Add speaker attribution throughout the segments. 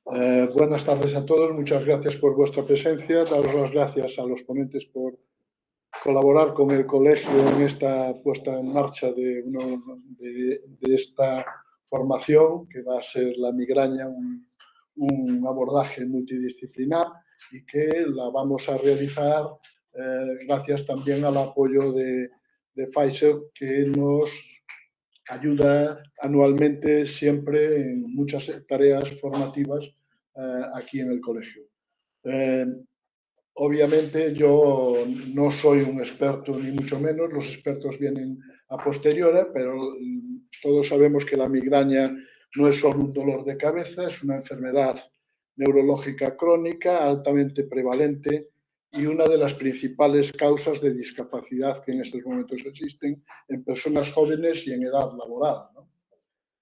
Speaker 1: Buenas tardes a todos, muchas gracias por vuestra presencia. Daros las gracias a los ponentes por colaborar con el colegio en esta puesta en marcha de esta formación que va a ser la migraña, un abordaje multidisciplinar y que la vamos a realizar gracias también al apoyo de Pfizer, que nos ayuda anualmente siempre en muchas tareas formativas aquí en el colegio. Obviamente yo no soy un experto ni mucho menos, los expertos vienen a posteriori, pero todos sabemos que la migraña no es solo un dolor de cabeza, es una enfermedad neurológica crónica altamente prevalente y una de las principales causas de discapacidad que en estos momentos existen en personas jóvenes y en edad laboral, ¿no?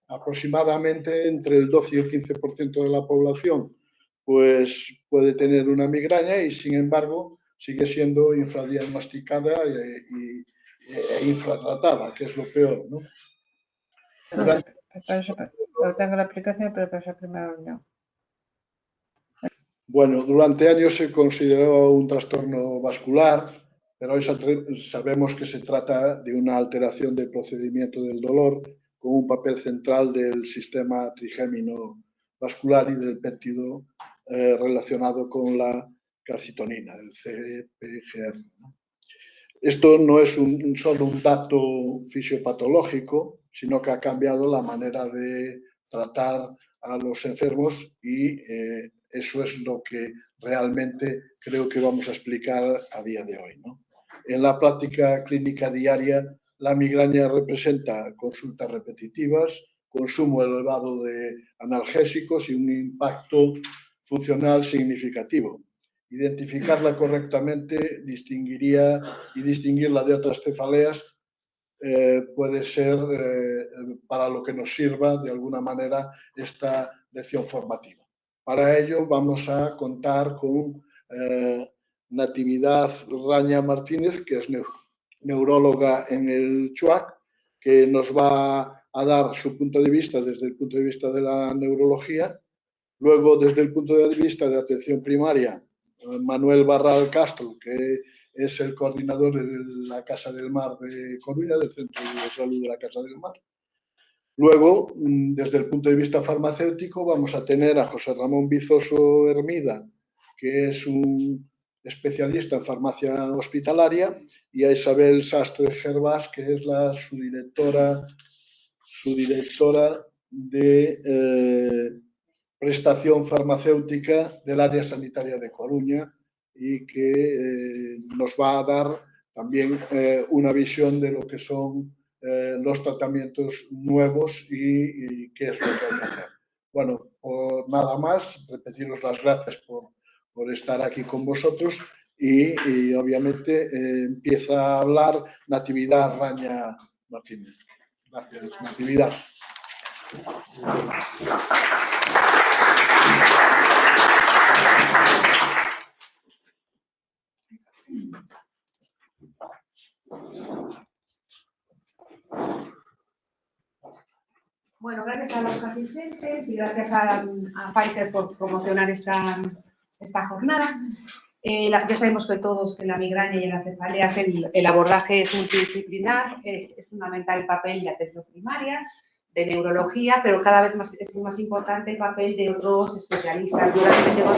Speaker 1: Aproximadamente entre el 12 y el 15% de la población pues puede tener una migraña y, sin embargo, sigue siendo infradiagnosticada e infratratada, que es lo peor, ¿no?
Speaker 2: Tengo la aplicación, pero para esa primera reunión.
Speaker 1: Bueno, durante años se consideró un trastorno vascular, pero hoy sabemos que se trata de una alteración del procedimiento del dolor con un papel central del sistema trigémino vascular y del péptido relacionado con la calcitonina, el CPGR, ¿no? Esto no es solo un dato fisiopatológico, sino que ha cambiado la manera de tratar a los enfermos y eso es lo que realmente creo que vamos a explicar a día de hoy, ¿no? En la práctica clínica diaria, la migraña representa consultas repetitivas, consumo elevado de analgésicos y un impacto funcional significativo. Identificarla correctamente distinguirla de otras cefaleas puede ser para lo que nos sirva de alguna manera esta lección formativa. Para ello vamos a contar con Natividad Raña Martínez, que es neuróloga en el CHUAC, que nos va a dar su punto de vista desde el punto de vista de la neurología. Luego, desde el punto de vista de atención primaria, Manuel Barral Castro, que es el coordinador de la Casa del Mar de Coruña, del Centro de Salud de la Casa del Mar. Luego, desde el punto de vista farmacéutico, vamos a tener a José Ramón Vizoso Hermida, que es un especialista en farmacia hospitalaria, y a Isabel Sastre Gervás, que es la subdirectora de prestación farmacéutica del área sanitaria de Coruña y que nos va a dar también una visión de lo que son los tratamientos nuevos y qué es lo que hay que hacer. Bueno, por nada más, repetiros las gracias por estar aquí con vosotros y obviamente empieza a hablar Natividad Raña Martínez. Gracias, Natividad.
Speaker 3: Bueno, gracias a los asistentes y gracias a Pfizer por promocionar esta jornada. Ya sabemos que todos que en la migraña y en las cefaleas el abordaje es multidisciplinar, es fundamental el papel de atención primaria, de neurología, pero cada vez más es más importante el papel de otros especialistas. Yo realmente tengo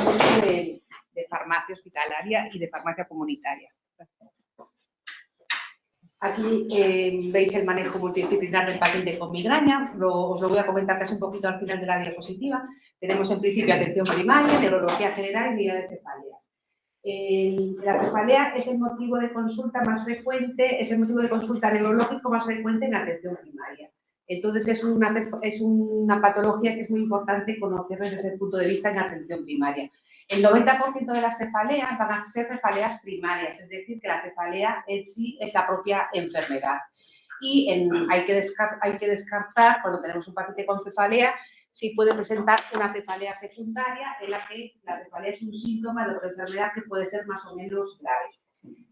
Speaker 3: el de farmacia hospitalaria y de farmacia comunitaria. Gracias. Aquí veis el manejo multidisciplinar del paciente con migraña. Os lo voy a comentar casi un poquito al final de la diapositiva. Tenemos en principio atención primaria, neurología general y unidad de cefaleas. La cefalea es el motivo de consulta más frecuente, es el motivo de consulta neurológico más frecuente en la atención primaria. Entonces es una patología que es muy importante conocer desde ese punto de vista en la atención primaria. El 90% de las cefaleas van a ser cefaleas primarias, es decir, que la cefalea en sí es la propia enfermedad. Y hay que descartar, cuando tenemos un paciente con cefalea, si puede presentar una cefalea secundaria, en la que la cefalea es un síntoma de otra enfermedad que puede ser más o menos grave.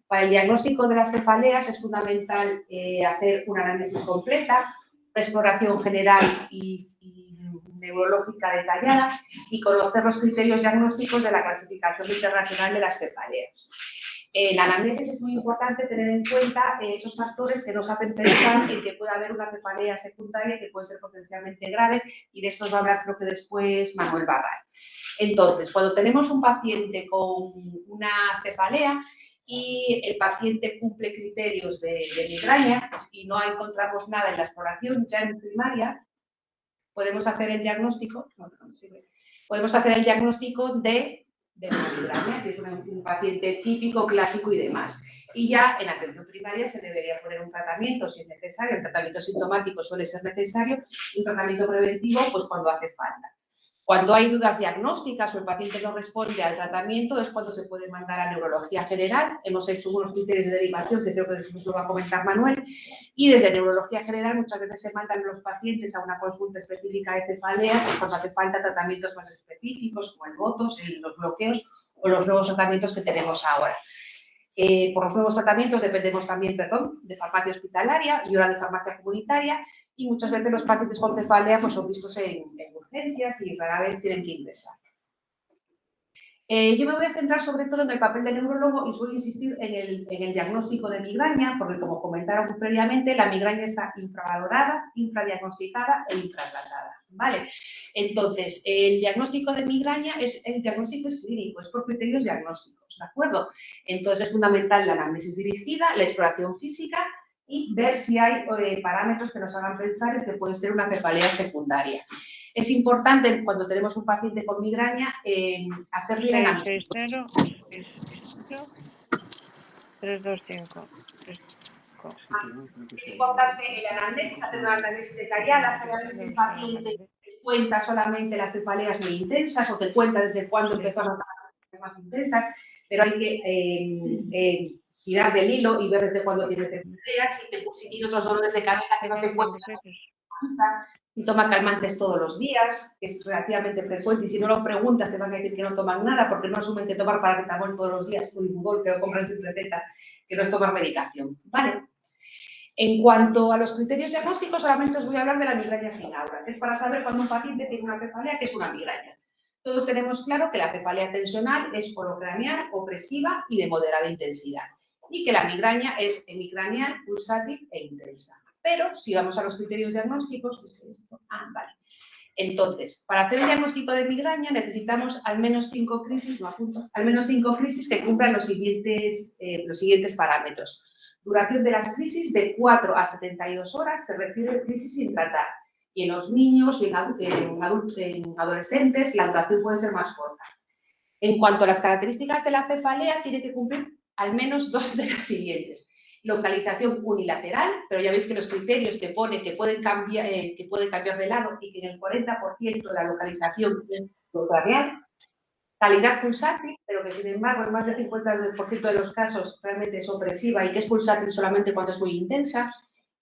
Speaker 3: Para el diagnóstico de las cefaleas es fundamental hacer una análisis completa, exploración general y neurológica detallada y conocer los criterios diagnósticos de la clasificación internacional de las cefaleas. En la anamnesis es muy importante tener en cuenta esos factores que nos hacen pensar en que puede haber una cefalea secundaria que puede ser potencialmente grave, y de esto va a hablar creo que después Manuel Barral. Entonces, cuando tenemos un paciente con una cefalea y el paciente cumple criterios de migraña y no encontramos nada en la exploración ya en primaria, podemos hacer el diagnóstico, de una migraña, si es un paciente típico, clásico y demás. Y ya en atención primaria se debería poner un tratamiento si es necesario, el tratamiento sintomático suele ser necesario, y un tratamiento preventivo pues cuando hace falta. Cuando hay dudas diagnósticas o el paciente no responde al tratamiento es cuando se puede mandar a neurología general. Hemos hecho unos criterios de derivación que creo que después lo va a comentar Manuel, y desde neurología general muchas veces se mandan los pacientes a una consulta específica de cefalea, pues cuando hace falta tratamientos más específicos como el botox, los bloqueos o los nuevos tratamientos que tenemos ahora. Por los nuevos tratamientos dependemos también, de farmacia hospitalaria y ahora de farmacia comunitaria, y muchas veces los pacientes con cefalea pues, son vistos en urgencias y rara vez tienen que ingresar. Yo me voy a centrar sobre todo en el papel del neurólogo y voy a insistir en el diagnóstico de migraña, porque como comentaron previamente, la migraña está infravalorada, infradiagnosticada e infratratada, ¿vale? Entonces, el diagnóstico de migraña el diagnóstico es clínico, es por criterios diagnósticos, ¿de acuerdo? Entonces, es fundamental la análisis dirigida, la exploración física y ver si hay parámetros que nos hagan pensar en que puede ser una cefalea secundaria. Es importante, cuando tenemos un paciente con migraña, hacerle la análisis.
Speaker 2: 325.
Speaker 3: Es importante el análisis, hacer una análisis detallada. Generalmente el paciente cuenta solamente las cefaleas muy intensas o te cuenta desde cuándo empezó a notar las cefaleas más intensas, pero hay que tirar del hilo y ver desde cuándo tiene cefaleas, si tiene otros dolores de cabeza que no te cuentan, si toma calmantes todos los días, que es relativamente frecuente, y si no lo preguntas te van a decir que no toman nada porque no asumen que tomar paracetamol todos los días o ibudol que lo compran sin receta, que no es tomar medicación, ¿vale? En cuanto a los criterios diagnósticos, solamente os voy a hablar de la migraña sin aura, que es para saber cuando un paciente tiene una cefalea, que es una migraña. Todos tenemos claro que la cefalea tensional es orocraneal, opresiva y de moderada intensidad, y que la migraña es hemicraneal, pulsátil e intensa. Pero si vamos a los criterios diagnósticos, vale. Entonces, para hacer el diagnóstico de migraña necesitamos al menos 5 crisis, al menos 5 crisis que cumplan los siguientes parámetros. Duración de las crisis de 4 a 72 horas se refiere a crisis sin tratar. Y en los niños y en adolescentes la duración puede ser más corta. En cuanto a las características de la cefalea, tiene que cumplir al menos 2 de las siguientes. Localización unilateral, pero ya veis que los criterios que pone que pueden cambiar de lado y que en el 40% de la localización es orocraneal. Calidad pulsátil, pero que sin embargo en más del 50% de los casos realmente es opresiva y que es pulsátil solamente cuando es muy intensa.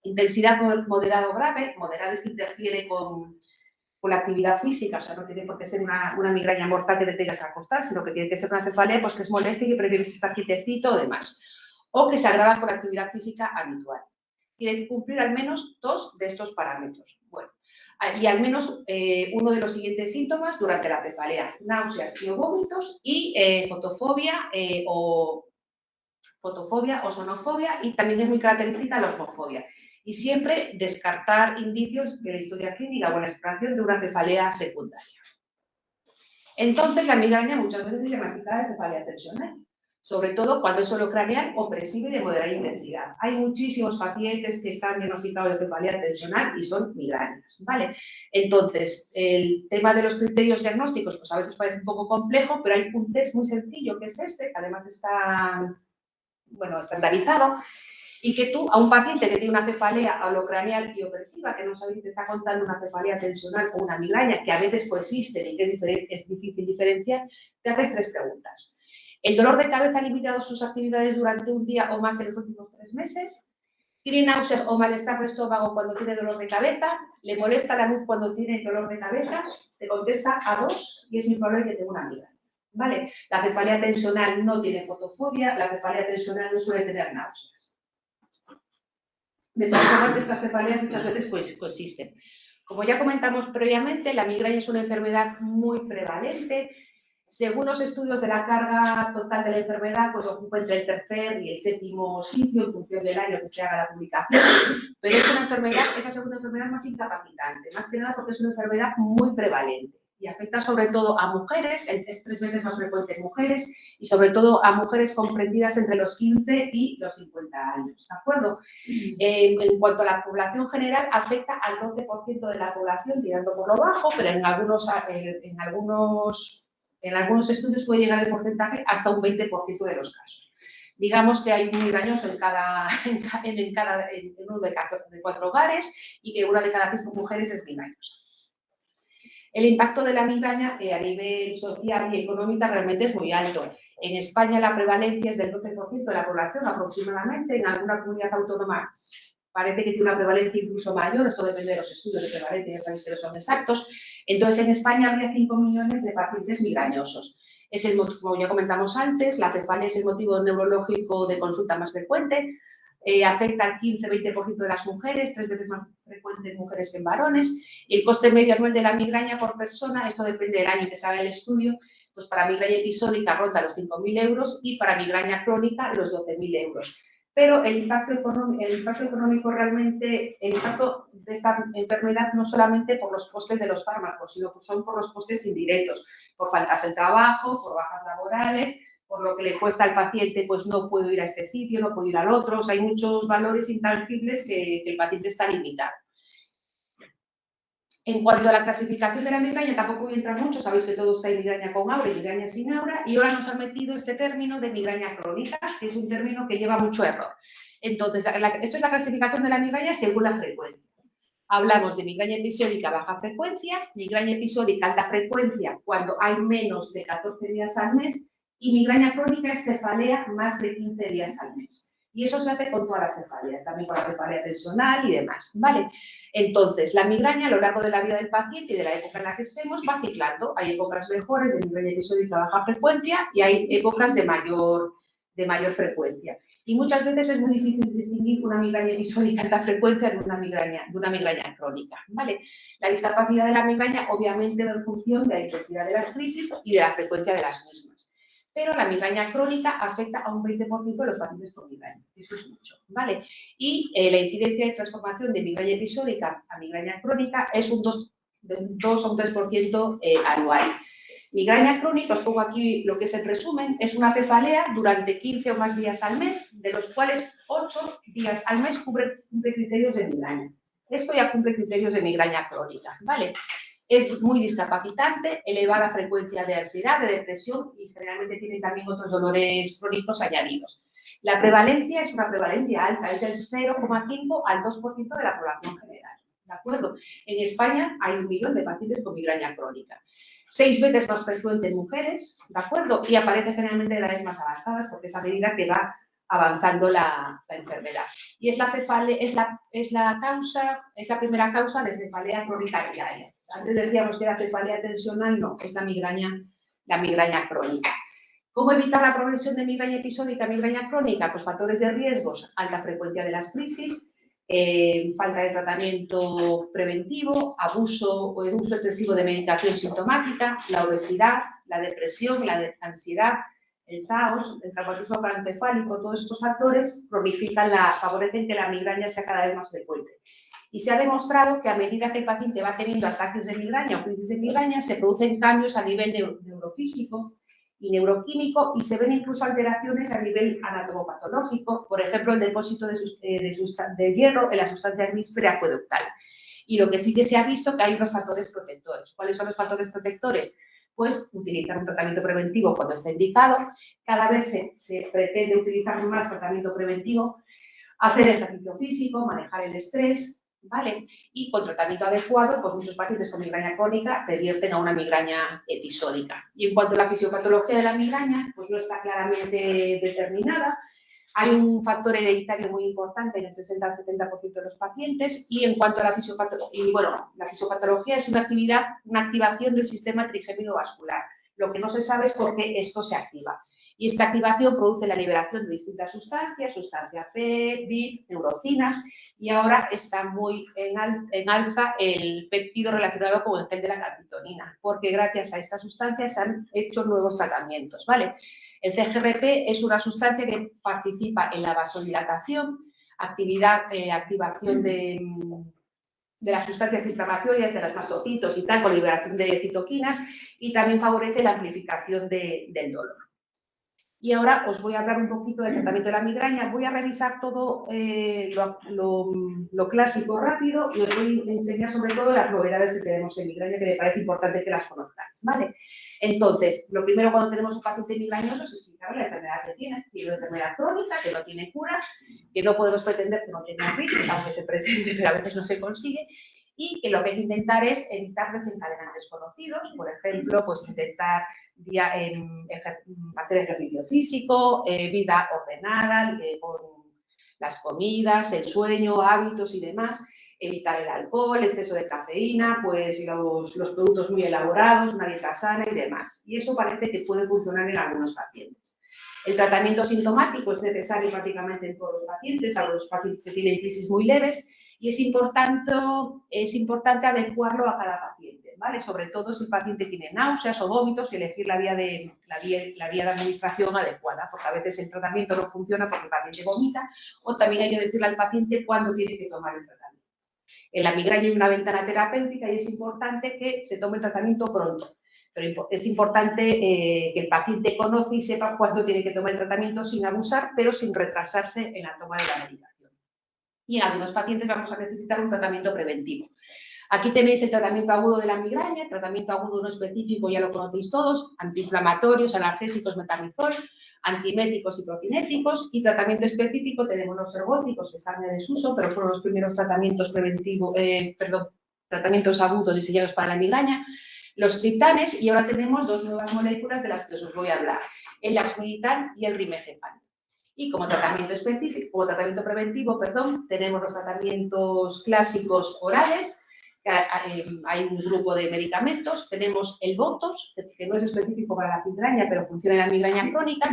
Speaker 3: Intensidad moderada o grave, moderada es que interfiere con la actividad física, o sea, no tiene por qué ser una migraña mortal que te tengas que acostar, sino que tiene que ser una cefalea pues, que es molesta y que prefieres estar quietecito o demás. O que se agrava por la actividad física habitual. Tiene que cumplir al menos 2 de estos parámetros. Bueno, y al menos uno de los siguientes síntomas durante la cefalea: náuseas y vómitos y fotofobia o sonofobia, y también es muy característica la osmofobia. Y siempre descartar indicios de la historia clínica o la exploración de una cefalea secundaria. Entonces, la migraña muchas veces es diagnosticada de cefalea tensional, sobre todo cuando es orocraneal, opresiva y de moderada intensidad. Hay muchísimos pacientes que están diagnosticados de cefalea tensional y son migrañas, ¿vale? Entonces, el tema de los criterios diagnósticos, pues a veces parece un poco complejo, pero hay un test muy sencillo que es este, que además está, estandarizado, y que tú, a un paciente que tiene una cefalea orocraneal y opresiva, que no sabes si te está contando una cefalea tensional o una migraña, que a veces coexisten y que es difícil diferenciar, te haces 3 preguntas. ¿El dolor de cabeza ha limitado sus actividades durante un día o más en los últimos 3 meses? ¿Tiene náuseas o malestar de estómago cuando tiene dolor de cabeza? ¿Le molesta la luz cuando tiene dolor de cabeza? Te contesta a 2 y es muy probable que tenga una migraña, ¿vale? La cefalea tensional no tiene fotofobia, la cefalea tensional no suele tener náuseas. De todas formas, estas cefaleas muchas veces coexisten. Como ya comentamos previamente, la migraña es una enfermedad muy prevalente. Según los estudios de la carga total de la enfermedad, pues ocupa entre el tercer y el séptimo sitio en función del año que se haga la publicación. Pero es una enfermedad, es la segunda enfermedad más incapacitante, más que nada porque es una enfermedad muy prevalente y afecta sobre todo a mujeres, es 3 veces más frecuente en mujeres y sobre todo a mujeres comprendidas entre los 15 y los 50 años, ¿de acuerdo? En cuanto a la población general, afecta al 12% de la población, tirando por lo bajo, pero en algunos estudios puede llegar el porcentaje hasta un 20% de los casos. Digamos que hay un migrañoso en uno de 4 hogares y que una de cada 5 mujeres es migrañosa. El impacto de la migraña a nivel social y económico realmente es muy alto. En España la prevalencia es del 12% de la población aproximadamente, en alguna comunidad autónoma parece que tiene una prevalencia incluso mayor, esto depende de los estudios de prevalencia, ya sabéis que no son exactos. Entonces, en España habría 5 millones de pacientes migrañosos. Es el motivo, como ya comentamos antes, la cefalea es el motivo neurológico de consulta más frecuente, afecta al 15-20% de las mujeres, 3 veces más frecuente en mujeres que en varones, y el coste medio anual de la migraña por persona, esto depende del año que se haga el estudio, pues para migraña episódica ronda los 5.000 euros y para migraña crónica los 12.000 euros. Pero el impacto económico realmente, el impacto de esta enfermedad no solamente por los costes de los fármacos, sino que son por los costes indirectos, por faltas de trabajo, por bajas laborales, por lo que le cuesta al paciente, pues no puedo ir a este sitio, no puedo ir al otro, o sea, hay muchos valores intangibles que el paciente está limitado. En cuanto a la clasificación de la migraña, tampoco voy a entrar mucho, sabéis que todos hay migraña con aura y migraña sin aura, y ahora nos han metido este término de migraña crónica, que es un término que lleva mucho error. Entonces, esto es la clasificación de la migraña según la frecuencia. Hablamos de migraña episódica baja frecuencia, migraña episódica alta frecuencia cuando hay menos de 14 días al mes, y migraña crónica es cefalea más de 15 días al mes. Y eso se hace con todas las cefaleas, también con la cefalea tensional y demás, ¿vale? Entonces, la migraña a lo largo de la vida del paciente y de la época en la que estemos va ciclando. Hay épocas mejores de migraña episódica baja frecuencia y hay épocas de mayor frecuencia. Y muchas veces es muy difícil distinguir una migraña episódica de alta frecuencia de una migraña crónica, ¿vale? La discapacidad de la migraña obviamente va en función de la intensidad de las crisis y de la frecuencia de las mismas. Pero la migraña crónica afecta a un 20% de los pacientes con migraña. Eso es mucho, ¿vale? Y la incidencia de transformación de migraña episódica a migraña crónica es de un 2 a un 3% anual. Migraña crónica, os pongo aquí lo que es el resumen, es una cefalea durante 15 o más días al mes, de los cuales 8 días al mes cumple criterios de migraña. Esto ya cumple criterios de migraña crónica, ¿vale? Es muy discapacitante, elevada frecuencia de ansiedad, de depresión y generalmente tiene también otros dolores crónicos añadidos. La prevalencia es una prevalencia alta, es del 0,5 al 2% de la población general, ¿de acuerdo? En España hay 1 millón de pacientes con migraña crónica. 6 veces más frecuente en mujeres, ¿de acuerdo? Y aparece generalmente en edades más avanzadas porque es a medida que va avanzando la enfermedad. Y es la primera causa de cefalea crónica diaria. Antes decíamos que era cefalea tensional, no, es la migraña crónica. ¿Cómo evitar la progresión de migraña episódica a migraña crónica? Pues factores de riesgos, alta frecuencia de las crisis, falta de tratamiento preventivo, abuso o el uso excesivo de medicación sintomática, la obesidad, la depresión, la ansiedad, el SAOS, el traumatismo craneoencefálico, todos estos factores favorecen que la migraña sea cada vez más frecuente. Y se ha demostrado que a medida que el paciente va teniendo ataques de migraña o crisis de migraña, se producen cambios a nivel neurofísico y neuroquímico y se ven incluso alteraciones a nivel anatomopatológico, por ejemplo, el depósito de hierro en la sustancia gris preacueductal. Y lo que sí que se ha visto que hay unos factores protectores. ¿Cuáles son los factores protectores? Pues utilizar un tratamiento preventivo cuando está indicado. Cada vez se pretende utilizar más tratamiento preventivo, hacer ejercicio físico, manejar el estrés, ¿vale? Y con tratamiento adecuado, pues muchos pacientes con migraña crónica revierten a una migraña episódica. Y en cuanto a la fisiopatología de la migraña, pues no está claramente determinada. Hay un factor hereditario muy importante en el 60 al 70% de los pacientes y en cuanto a la fisiopatología es una activación del sistema trigémino vascular. Lo que no se sabe es por qué esto se activa. Y esta activación produce la liberación de distintas sustancias, sustancia P, BIT, neurocinas, y ahora está muy en alza el péptido relacionado con el gen de la calcitonina, porque gracias a estas sustancias se han hecho nuevos tratamientos, ¿vale? El CGRP es una sustancia que participa en la vasodilatación, activación de las sustancias inflamatorias, de los mastocitos y tal, con liberación de citoquinas, y también favorece la amplificación del dolor. Y ahora os voy a hablar un poquito del tratamiento de la migraña. Voy a revisar todo lo clásico rápido y os voy a enseñar sobre todo las novedades que tenemos en migraña, que me parece importante que las conozcáis, ¿vale? Entonces, lo primero cuando tenemos un paciente migrañoso es explicarle la enfermedad que tiene. Tiene una enfermedad crónica, que no tiene cura, que no podemos pretender que no tenga riesgos, aunque se pretende, pero a veces no se consigue, y que lo que hay que intentar es evitar desencadenantes conocidos, por ejemplo, pues intentar hacer ejercicio físico, vida ordenada, con las comidas, el sueño, hábitos y demás, evitar el alcohol, exceso de cafeína, pues los productos muy elaborados, una dieta sana y demás. Y eso parece que puede funcionar en algunos pacientes. El tratamiento sintomático es necesario prácticamente en todos los pacientes, a los pacientes que tienen crisis muy leves, y es importante adecuarlo a cada paciente, ¿vale? Sobre todo si el paciente tiene náuseas o vómitos, elegir la vía de administración adecuada, porque a veces el tratamiento no funciona porque el paciente vomita, o también hay que decirle al paciente cuándo tiene que tomar el tratamiento. En la migraña hay una ventana terapéutica y es importante que se tome el tratamiento pronto. Pero es importante que el paciente conozca y sepa cuándo tiene que tomar el tratamiento sin abusar, pero sin retrasarse en la toma de la medicación. Y en algunos pacientes vamos a necesitar un tratamiento preventivo. Aquí tenéis el tratamiento agudo de la migraña, el tratamiento agudo no específico, ya lo conocéis todos, antiinflamatorios, analgésicos, metamizol, antieméticos y procinéticos, y tratamiento específico tenemos los ergóticos, que están en desuso, pero fueron los primeros tratamientos tratamientos agudos diseñados para la migraña, los triptanes, y ahora tenemos dos nuevas moléculas de las que os voy a hablar, el lasmiditan y el rimegepant. Y como tratamiento específico, como tratamiento preventivo, tenemos los tratamientos clásicos orales, hay un grupo de medicamentos, tenemos el Botox, que no es específico para la migraña, pero funciona en la migraña crónica,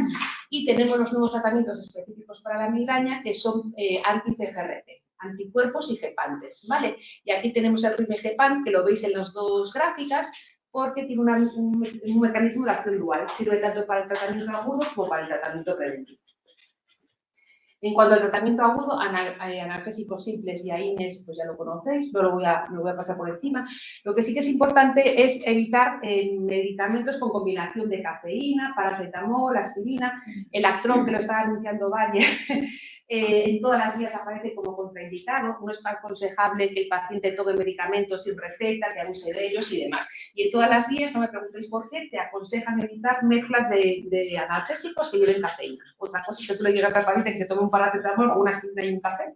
Speaker 3: y tenemos los nuevos tratamientos específicos para la migraña, que son anti-CGRP, anticuerpos y gepantes, ¿vale? Y aquí tenemos el rimegepant, que lo veis en las dos gráficas, porque tiene un mecanismo de acción dual, sirve tanto para el tratamiento agudo como para el tratamiento preventivo. En cuanto al tratamiento agudo, analgésicos simples y AINES, pues ya lo conocéis, no lo voy a pasar por encima. Lo que sí que es importante es evitar medicamentos con combinación de cafeína, paracetamol, aspirina, el Actron, que lo estaba anunciando Bayer, en todas las guías aparece como contraindicado, no es aconsejable que el paciente tome medicamentos sin receta, que abuse de ellos y demás. Y en todas las guías, no me preguntéis por qué, te aconsejan evitar mezclas de analgésicos que lleven cafeína. Otra cosa es que tú le digas al paciente que se tome un paracetamol o una aspirina y un café.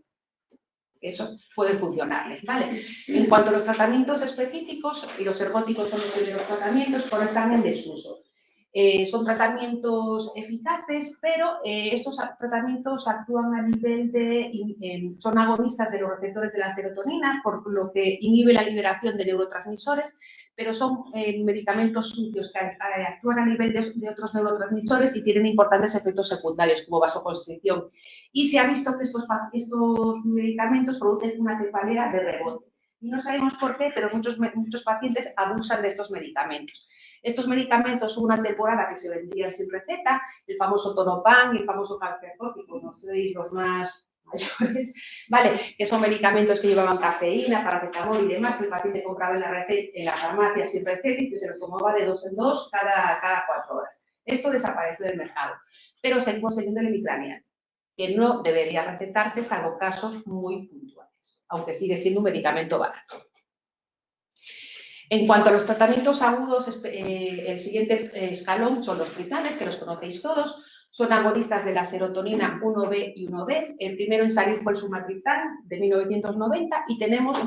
Speaker 3: Eso puede funcionarle, ¿vale? En cuanto a los tratamientos específicos, y los ergóticos son los primeros tratamientos, ahora están en desuso. Son tratamientos eficaces, pero estos tratamientos actúan a nivel son agonistas de los receptores de la serotonina, por lo que inhibe la liberación de neurotransmisores, pero son medicamentos sucios que actúan a nivel de otros neurotransmisores y tienen importantes efectos secundarios, como vasoconstricción. Y se ha visto que estos medicamentos producen una cefalea de rebote. Y no sabemos por qué, pero muchos pacientes abusan de estos medicamentos. Estos medicamentos son una temporada que se vendían sin receta, el famoso Tonopan y el famoso calciacótico, no sé, los más mayores, ¿vale? Que son medicamentos que llevaban cafeína, paracetamol y demás, que el paciente compraba en la farmacia sin receta y que se los tomaba de 2 en 2 cada 4 horas. Esto desapareció del mercado, pero seguimos teniendo el Imipramid, que no debería recetarse salvo casos muy puntuales, aunque sigue siendo un medicamento barato. En cuanto a los tratamientos agudos, el siguiente escalón son los triptanes, que los conocéis todos. Son agonistas de la serotonina 1B y 1D. El primero en salir fue el sumatriptán de 1990 y teníamos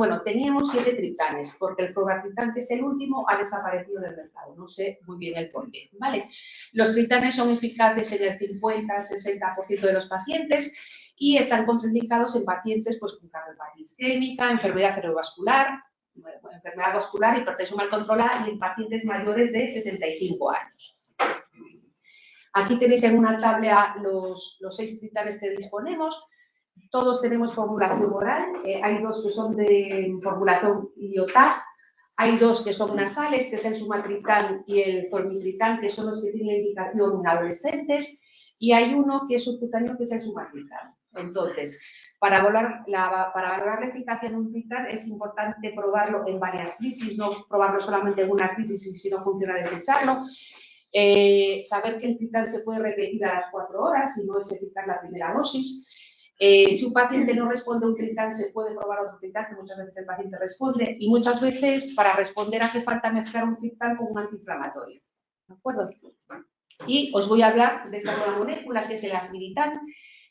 Speaker 3: 7 triptanes, porque el fluvatriptán, que es el último, ha desaparecido del mercado. No sé muy bien el porqué, ¿vale? Los triptanes son eficaces en el 50-60% de los pacientes y están contraindicados en pacientes pues, con cardiopatía isquémica, enfermedad cerebrovascular, enfermedad vascular, hipertensión mal controlada y en pacientes mayores de 65 años. Aquí tenéis en una tabla los 6 tritanes que disponemos. Todos tenemos formulación oral. Hay 2 que son de formulación IOTAG. Hay 2 que son nasales, que es el sumatriptán y el zolmitriptán, que son los que tienen indicación en adolescentes. Y hay uno que es subcutáneo, que es el sumatriptán. Entonces, para valorar la eficacia de un triptán es importante probarlo en varias crisis, no probarlo solamente en una crisis y si no funciona desecharlo. Saber que el triptán se puede repetir a las 4 horas si no es eficaz la primera dosis. Si un paciente no responde a un triptán, se puede probar otro triptán, que muchas veces el paciente responde, y muchas veces para responder hace falta mezclar un triptán con un antiinflamatorio. ¿De acuerdo? Y os voy a hablar de esta nueva molécula, que es el asmiritan,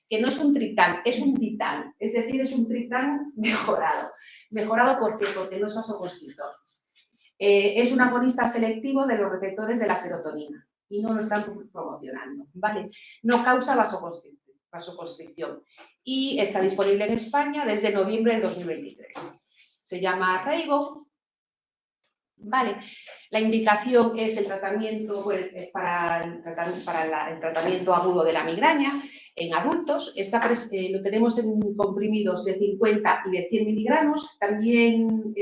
Speaker 3: que no es un triptán, es un titán, es decir, es un triptán mejorado. ¿Mejorado por qué? Porque no es vasoconstrictor. Es un agonista selectivo de los receptores de la serotonina y no lo están promocionando, ¿vale? No causa vasoconstricción y está disponible en España desde noviembre de 2023. Se llama Reyvow. Vale, la indicación es el tratamiento para el tratamiento agudo de la migraña en adultos. Lo tenemos en comprimidos de 50 y de 100 miligramos. También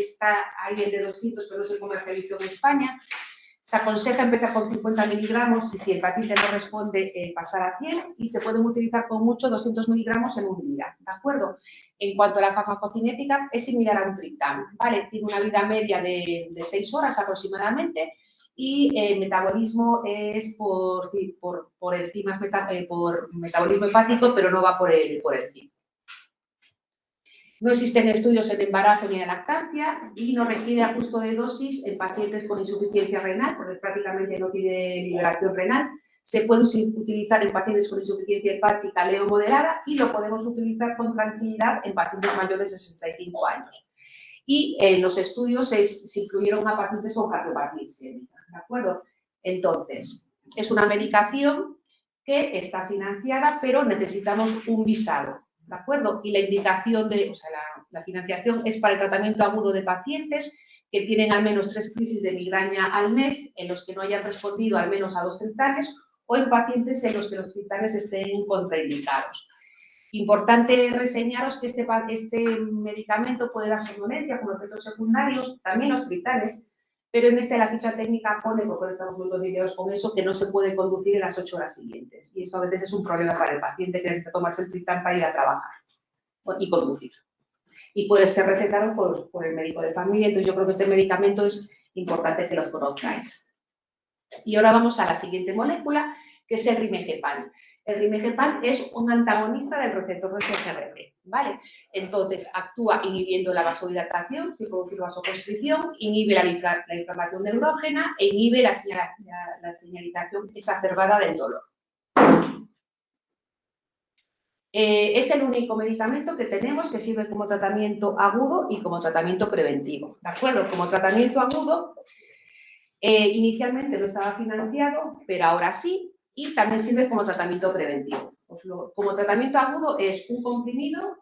Speaker 3: hay el de 200, pero no se comercializó en España. Se aconseja empezar con 50 miligramos y si el paciente no responde, pasar a 100 y se pueden utilizar con mucho 200 miligramos en un día, ¿de acuerdo? En cuanto a la farmacocinética, es similar a un triptán, ¿vale? Tiene una vida media de 6 horas aproximadamente y el metabolismo es por metabolismo hepático, pero no va por el enzima. No existen estudios en embarazo ni en lactancia y no requiere ajuste de dosis en pacientes con insuficiencia renal, porque prácticamente no tiene liberación renal. Se puede utilizar en pacientes con insuficiencia hepática leve o moderada y lo podemos utilizar con tranquilidad en pacientes mayores de 65 años. Y en los estudios se incluyeron a pacientes con cardiopatía isquémica, ¿de acuerdo? Entonces, es una medicación que está financiada, pero necesitamos un visado. ¿De acuerdo? Y la indicación la financiación es para el tratamiento agudo de pacientes que tienen al menos 3 crisis de migraña al mes, en los que no hayan respondido al menos a 2 triptanes, o en pacientes en los que los triptanes estén contraindicados. Importante reseñaros que este medicamento puede dar somnolencia como efectos secundarios, también los triptanes, pero en la ficha técnica pone, porque estamos muy concienciados con eso, que no se puede conducir en las 8 horas siguientes. Y esto a veces es un problema para el paciente que necesita tomarse el triptán para ir a trabajar y conducir. Y puede ser recetado por el médico de familia, entonces yo creo que este medicamento es importante que lo conozcáis. Y ahora vamos a la siguiente molécula, que es el rimegepant. El rimegepant es un antagonista del receptor de CGRP, ¿vale? Entonces, actúa inhibiendo la vasodilatación, sin producir vasoconstricción, inhibe la inflamación neurógena e inhibe la señalización exacerbada del dolor. Es el único medicamento que tenemos que sirve como tratamiento agudo y como tratamiento preventivo, ¿de acuerdo? Como tratamiento agudo, inicialmente no estaba financiado, pero ahora sí, y también sirve como tratamiento preventivo. Como tratamiento agudo es un comprimido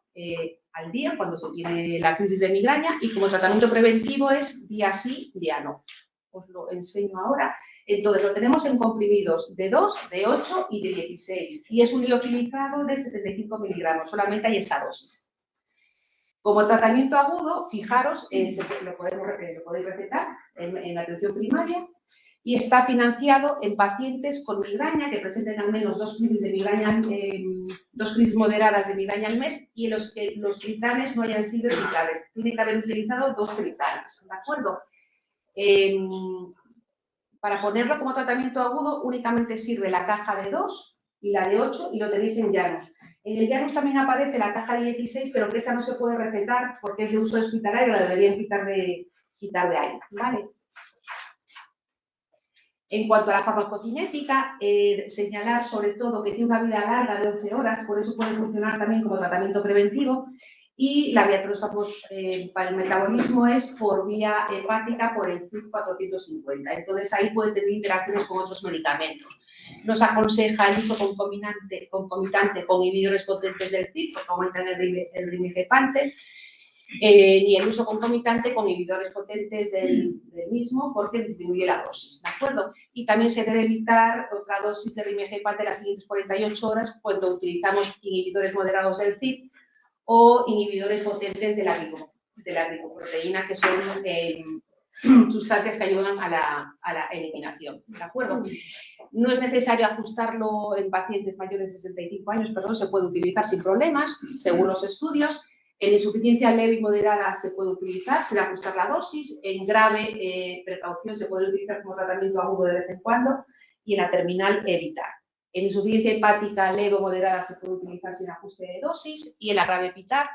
Speaker 3: al día cuando se tiene la crisis de migraña y como tratamiento preventivo es día sí, día no. Os lo enseño ahora. Entonces lo tenemos en comprimidos de 2, de 8 y de 16 y es un liofilizado de 75 miligramos, solamente hay esa dosis. Como tratamiento agudo, fijaros, lo podéis recetar en la atención primaria y está financiado en pacientes con migraña que presenten al menos 2 crisis de migraña, 2 crisis moderadas de migraña al mes y en los que los triptanes no hayan sido eficaces. Tiene que haber utilizado 2 triptanes, ¿de acuerdo? Para ponerlo como tratamiento agudo únicamente sirve la caja de 2 y la de 8 y lo tenéis en Janus. En el Janus también aparece la caja de 16, pero que esa no se puede recetar porque es de uso hospitalario, la deberían quitar de ahí, ¿vale? En cuanto a la farmacocinética, señalar sobre todo que tiene una vida larga de 11 horas, por eso puede funcionar también como tratamiento preventivo. Y la viatrosa para el metabolismo es por vía hepática por el CYP 450. Entonces ahí puede tener interacciones con otros medicamentos. Nos aconseja el uso concomitante con inhibidores potentes del CYP, porque aumentan el rimegepant. ni el uso concomitante con inhibidores potentes del mismo, porque disminuye la dosis, ¿de acuerdo? Y también se debe evitar otra dosis de rimegepant de las siguientes 48 horas cuando utilizamos inhibidores moderados del CYP o inhibidores potentes de la glicoproteína, que son sustancias que ayudan a la eliminación, ¿de acuerdo? No es necesario ajustarlo en pacientes mayores de 65 años, perdón, se puede utilizar sin problemas, según los estudios. En insuficiencia leve y moderada se puede utilizar sin ajustar la dosis. En grave precaución se puede utilizar como tratamiento agudo de vez en cuando y en la terminal evitar. En insuficiencia hepática leve o moderada se puede utilizar sin ajuste de dosis y en la grave evitar.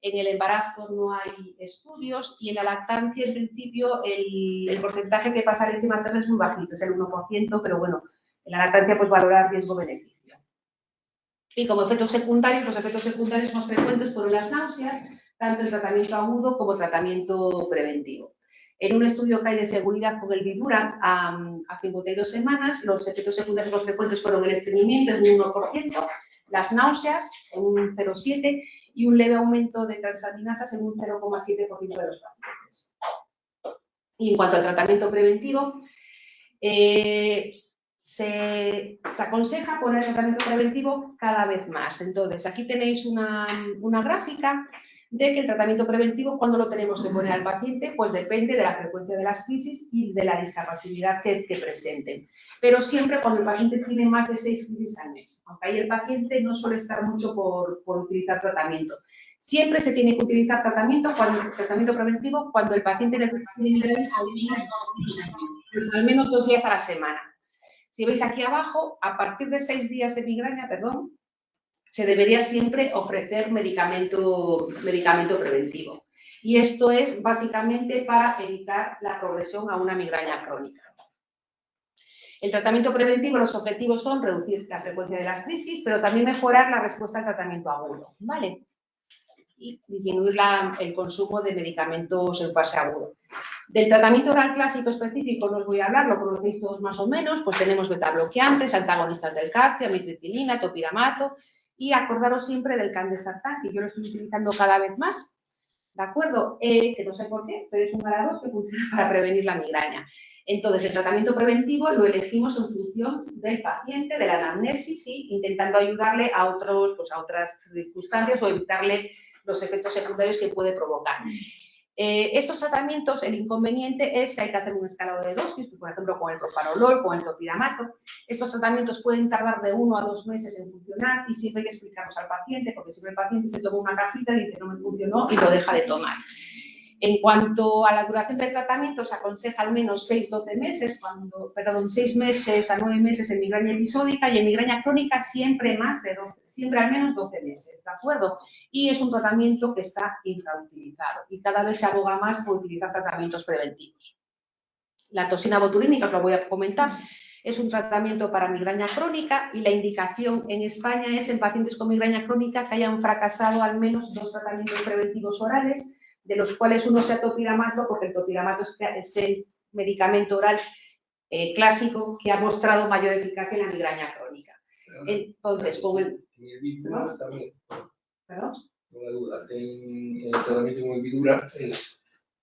Speaker 3: En el embarazo no hay estudios y en la lactancia, en principio, el porcentaje que pasa a leche materna es muy bajito, es el 1%, pero bueno, en la lactancia pues valorar riesgo-beneficio. Y como efectos secundarios, los efectos secundarios más frecuentes fueron las náuseas, tanto en tratamiento agudo como tratamiento preventivo. En un estudio que hay de seguridad con el Vibura a 52 semanas, los efectos secundarios más frecuentes fueron el estreñimiento en un 1%, las náuseas en un 0,7% y un leve aumento de transaminasas en un 0,7% de los pacientes. Y en cuanto al tratamiento preventivo, se aconseja poner el tratamiento preventivo cada vez más. Entonces, aquí tenéis una gráfica de que el tratamiento preventivo, cuando lo tenemos que poner al paciente, pues depende de la frecuencia de las crisis y de la discapacidad que presenten. Pero siempre cuando el paciente tiene más de 6 crisis al mes, aunque ahí el paciente no suele estar mucho por utilizar tratamiento. Siempre se tiene que utilizar tratamiento preventivo cuando el paciente necesita migraña al menos 2 días a la semana. Si veis aquí abajo, a partir de 6 días de migraña, se debería siempre ofrecer medicamento preventivo. Y esto es básicamente para evitar la progresión a una migraña crónica. El tratamiento preventivo, los objetivos son reducir la frecuencia de las crisis, pero también mejorar la respuesta al tratamiento agudo, ¿vale? Y disminuir el consumo de medicamentos en fase agudo. Del tratamiento oral clásico específico no os voy a hablar, lo conocéis todos más o menos, pues tenemos betabloqueantes, antagonistas del calcio, amitriptilina, topiramato, y acordaros siempre del candesartán, que yo lo estoy utilizando cada vez más, ¿de acuerdo? Que no sé por qué, pero es un ganador que funciona para prevenir la migraña. Entonces, el tratamiento preventivo lo elegimos en función del paciente, de la anamnesis, y intentando ayudarle a otras circunstancias o evitarle los efectos secundarios que puede provocar. Estos tratamientos, el inconveniente es que hay que hacer un escalado de dosis, por ejemplo, con el propranolol, con el topiramato. Estos tratamientos pueden tardar de 1 a 2 meses en funcionar y siempre hay que explicarlos al paciente, porque siempre el paciente se toma una cajita y dice no me funcionó y lo deja de tomar. En cuanto a la duración del tratamiento, se aconseja al menos 6 meses a 9 meses en migraña episódica y en migraña crónica siempre al menos 12 meses, ¿de acuerdo? Y es un tratamiento que está infrautilizado y cada vez se aboga más por utilizar tratamientos preventivos. La toxina botulínica, os lo voy a comentar, es un tratamiento para migraña crónica y la indicación en España es en pacientes con migraña crónica que hayan fracasado al menos 2 tratamientos preventivos orales, de los cuales uno sea topiramato, porque el topiramato es el medicamento oral clásico que ha mostrado mayor eficacia en la migraña crónica. Entonces, con el...
Speaker 4: En el Vibura también.
Speaker 3: ¿Perdón?
Speaker 4: No la duda. En el tratamiento con el Vibura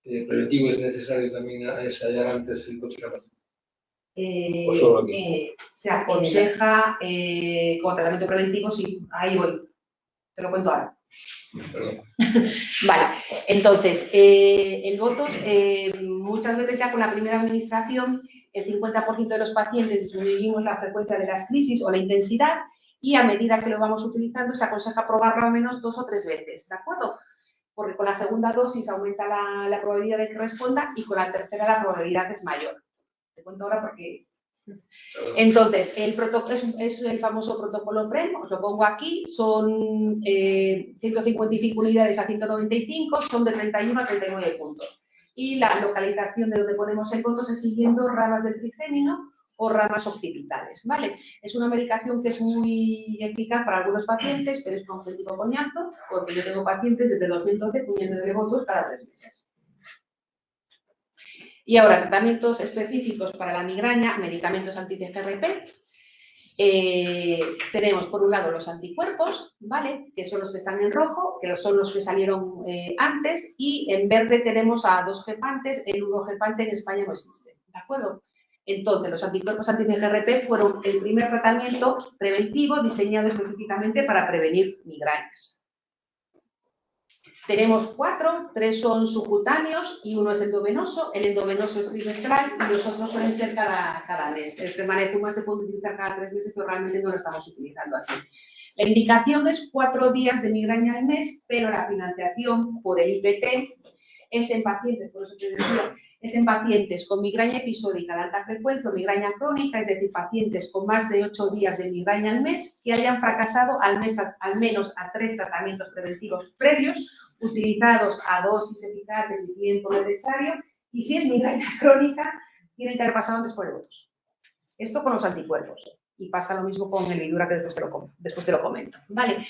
Speaker 4: preventivo es necesario también ensayar antes el topiramato. ¿O solo aquí?
Speaker 3: Se aconseja como tratamiento preventivo, sí, ahí voy. Te lo cuento ahora.
Speaker 4: Perdón.
Speaker 3: Vale, entonces, el Botox, muchas veces ya con la primera administración, el 50% de los pacientes disminuimos la frecuencia de las crisis o la intensidad y a medida que lo vamos utilizando se aconseja probarlo al menos 2 o 3 veces, ¿de acuerdo? Porque con la segunda dosis aumenta la probabilidad de que responda y con la tercera la probabilidad es mayor. Te cuento ahora porque... Entonces, es el famoso protocolo PREM, os lo pongo aquí, son 155 unidades a 195, son de 31 a 39 puntos. Y la localización de donde ponemos el Botox es siguiendo ramas del trigémino o ramas occipitales, ¿vale? Es una medicación que es muy eficaz para algunos pacientes, pero es un auténtico coñazo, porque yo tengo pacientes desde 2012 poniéndole Botox cada 3 meses. Y ahora, tratamientos específicos para la migraña, medicamentos anti-CGRP. Tenemos por un lado los anticuerpos, ¿vale? Que son los que están en rojo, que son los que salieron antes, y en verde tenemos a 2 gepantes. El 1 gepante en España no existe, ¿de acuerdo? Entonces, los anticuerpos anti-CGRP fueron el primer tratamiento preventivo diseñado específicamente para prevenir migrañas. Tenemos 4, 3 son subcutáneos y 1 es endovenoso. El endovenoso es trimestral y los otros suelen ser cada mes. El Fremanezumab se puede utilizar cada 3 meses, pero realmente no lo estamos utilizando así. La indicación es 4 días de migraña al mes, pero la financiación por el IPT es en pacientes, por eso te decía, es en pacientes con migraña episódica de alta frecuencia o migraña crónica, es decir, pacientes con más de 8 días de migraña al mes que hayan fracasado al menos a 3 tratamientos preventivos previos, utilizados a dosis eficaces y tiempo necesario, y si es migraña crónica, tienen que haber pasado antes por el 2. Esto con los anticuerpos. Y pasa lo mismo con el Vidura, que después te lo comento. ¿Vale?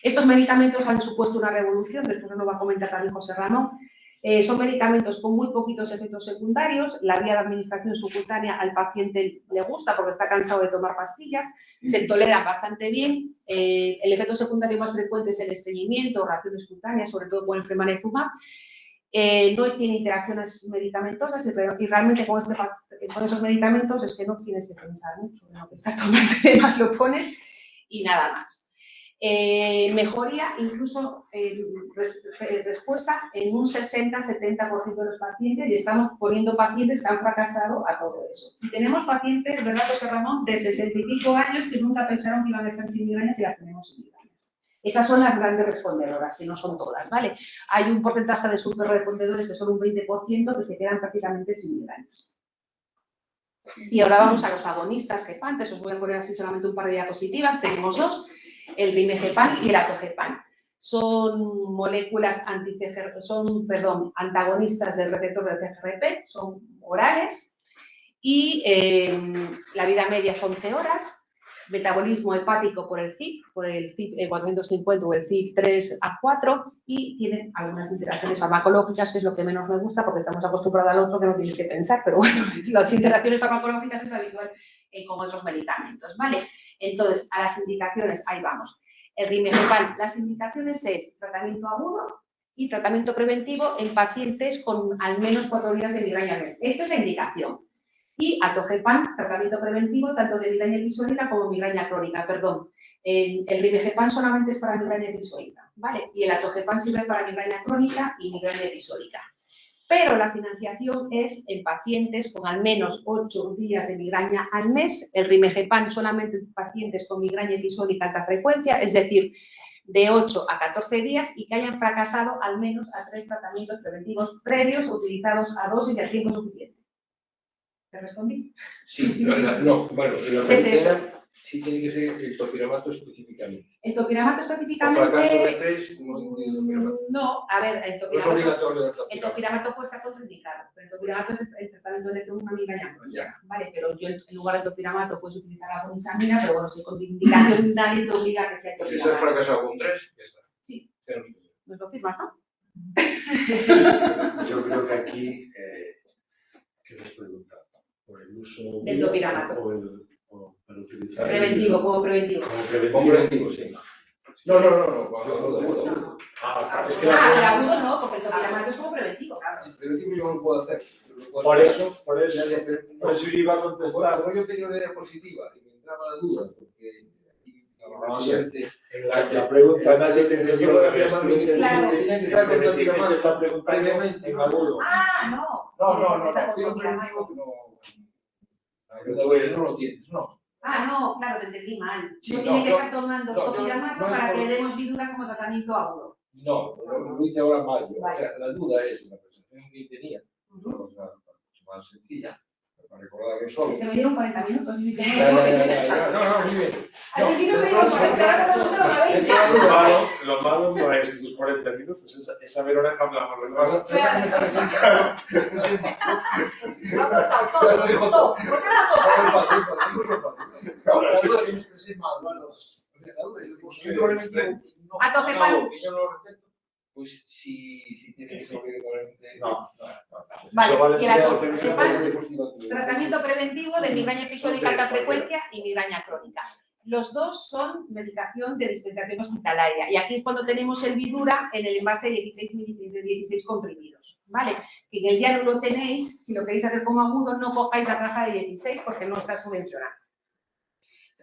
Speaker 3: Estos medicamentos han supuesto una revolución, después nos va a comentar también José Ramón. Son medicamentos con muy poquitos efectos secundarios. La vía de administración subcutánea al paciente le gusta porque está cansado de tomar pastillas. Se toleran bastante bien. El efecto secundario más frecuente es el estreñimiento o reacciones cutáneas, sobre todo con el Fremanezumab. No tiene interacciones medicamentosas y realmente con esos medicamentos es que no tienes que pensar mucho en lo que está tomando, además lo pones y nada más. Mejoría incluso respuesta en un 60-70% de los pacientes, y estamos poniendo pacientes que han fracasado a todo eso. Y tenemos pacientes, ¿verdad, José Ramón?, de 60 y pico años que nunca pensaron que iban a estar sin migrañas y las tenemos sin migrañas. Esas son las grandes respondedoras, que no son todas, ¿vale? Hay un porcentaje de superrespondedores que son un 20% que se quedan prácticamente sin migrañas. Y ahora vamos a los agonistas gepantes. Os voy a poner así solamente un par de diapositivas. Tenemos 2. El Rimegepan y el Atogepan. Son moléculas antagonistas del receptor de CGRP, son orales y la vida media es 11 horas. Metabolismo hepático por el CYP 450 o el CYP 3A4, y tienen algunas interacciones farmacológicas, que es lo que menos me gusta porque estamos acostumbrados al otro que no tienes que pensar, pero bueno, las interacciones farmacológicas es habitual con otros medicamentos, ¿vale? Entonces, a las indicaciones, ahí vamos. El Rimegepan, las indicaciones es tratamiento agudo y tratamiento preventivo en pacientes con al menos 4 días de migraña al mes. Esta es la indicación. Y Atogepan, tratamiento preventivo tanto de migraña episódica como migraña crónica, perdón. El Rimegepan solamente es para migraña episódica, ¿vale? Y el Atogepan sirve para migraña crónica y migraña episódica. Pero la financiación es en pacientes con al menos 8 días de migraña al mes. El Rimegepan solamente en pacientes con migraña episódica alta frecuencia, es decir, de 8 a 14 días y que hayan fracasado al menos a 3 tratamientos preventivos previos utilizados a dosis de tiempo suficiente. ¿Te respondí?
Speaker 4: Sí, no, bueno, la pregunta sí tiene que ser el topiramato específicamente.
Speaker 3: El topiramato específicamente...
Speaker 4: ¿O fracaso de 3?
Speaker 3: No, a ver, el
Speaker 4: no es obligatorio.
Speaker 3: topiramato puede estar contraindicado, pero el topiramato es el tratamiento de una migraña crónica, ¿vale? Pero yo en lugar del topiramato puedes utilizar la fonisamina, pero bueno, si con indicación nadie te obliga a que sea topiramato.
Speaker 4: Si has fracasado con 3, ya está.
Speaker 3: Sí. Nos lo firmas, ¿no?
Speaker 5: Yo creo que aquí, ¿qué les pregunta? ¿Por el uso
Speaker 3: del topiramato?
Speaker 5: O para utilizar
Speaker 3: preventivo, como preventivo.
Speaker 4: Como preventivo, sí. No. Agudo.
Speaker 5: Es que
Speaker 3: el agudo no, porque el topiramato es como preventivo, claro.
Speaker 4: Sí, preventivo yo no lo puedo hacer.
Speaker 5: Por eso iba a contestar.
Speaker 4: Como yo tenía una idea positiva y me entraba la duda, porque
Speaker 5: la pregunta nadie te entendió lo que
Speaker 4: está
Speaker 5: preguntando en agudo.
Speaker 4: No lo tienes, no.
Speaker 3: No, claro, te entendí mal.
Speaker 4: Sí,
Speaker 3: no tiene que estar tomando topiramato para que le demos Vidura como tratamiento agudo.
Speaker 4: No, lo hice ahora mal. Vale. O sea, la duda es, la presentación que tenía, más sencilla, para recordar que solo.
Speaker 3: Es que me dieron 40 minutos.
Speaker 4: No, muy bien.
Speaker 5: Lo malo no es esos 40 minutos, esa Verona que hablamos.
Speaker 3: Lo ha contado todo. ¿Por qué la
Speaker 4: La duda que me expresé mal, ¿no? La duda es que yo no lo receto, pues si tiene que ser obligatoriamente...
Speaker 5: No.
Speaker 3: Vale, y el atogepan, tratamiento preventivo de migraña episódica alta frecuencia y migraña crónica. Los dos son medicación de dispensación hospitalaria y aquí es cuando tenemos el Vidura en el envase de 16 comprimidos, ¿vale? Que en el día no lo tenéis, si lo queréis hacer como agudo, no cojáis la caja de 16 porque no está subvencionado.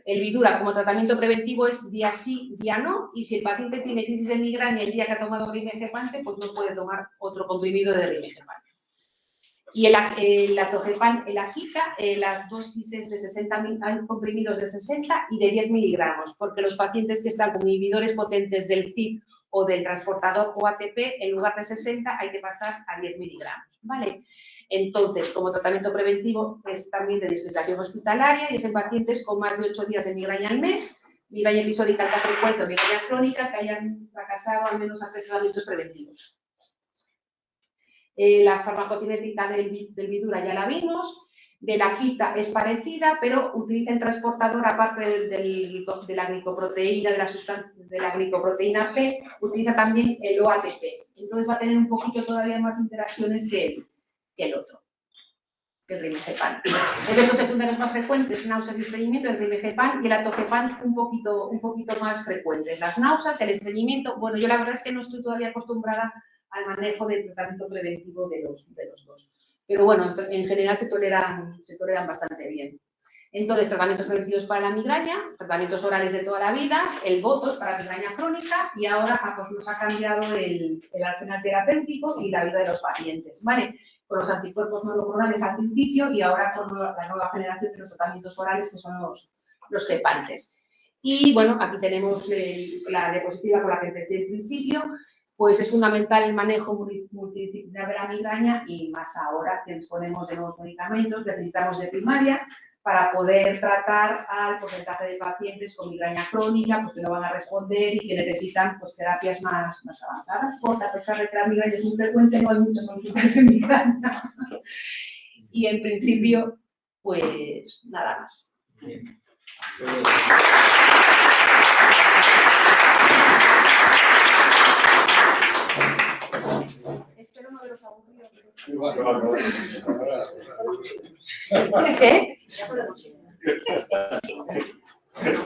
Speaker 3: El Vidura como tratamiento preventivo es día sí, día no, y si el paciente tiene crisis de migraña el día que ha tomado rimegepante, pues no puede tomar otro comprimido de rimegepante. Y el atogepan, el agita, las dosis es de 60 hay comprimidos de 60 y de 10 miligramos, porque los pacientes que están con inhibidores potentes del CYP o del transportador o ATP, en lugar de 60 hay que pasar a 10 miligramos, ¿vale? Entonces, como tratamiento preventivo es también de dispensación hospitalaria y es en pacientes con más de 8 días de migraña al mes, migraña episódica alta frecuente o migraña crónica que hayan fracasado al menos a 3 tratamientos preventivos. La farmacocinética del Vidura ya la vimos, de la agita es parecida, pero utiliza el transportador, aparte de la glicoproteína, de la glicoproteína P, utiliza también el OATP. Entonces va a tener un poquito todavía más interacciones que el otro, que el rimegepant. Efectos secundarios más frecuentes, náuseas y estreñimiento, el rimegepant, y el atogepan un poquito más frecuentes. Las náuseas, el estreñimiento, bueno, yo la verdad es que no estoy todavía acostumbrada al manejo del tratamiento preventivo de los dos. Pero bueno, en general se toleran bastante bien. Entonces, tratamientos preventivos para la migraña, tratamientos orales de toda la vida, el Botox para migraña crónica y ahora pues, nos ha cambiado el arsenal terapéutico y la vida de los pacientes, ¿vale? Con los anticuerpos monoclonales al principio y ahora con la nueva generación de los tratamientos orales que son los gepantes. Y bueno, aquí tenemos la diapositiva con la que empecé al principio. Pues es fundamental el manejo multidisciplinar de la migraña y más ahora que disponemos de nuevos medicamentos, necesitamos de primaria para poder tratar al porcentaje de pacientes con migraña crónica, pues que no van a responder y que necesitan pues, terapias más avanzadas, porque a pesar de que la migraña es muy frecuente, no hay muchas soluciones de migraña. Y en principio, pues nada más. Espero no veros aburridos. ¿Qué? Ya podemos ir. Pero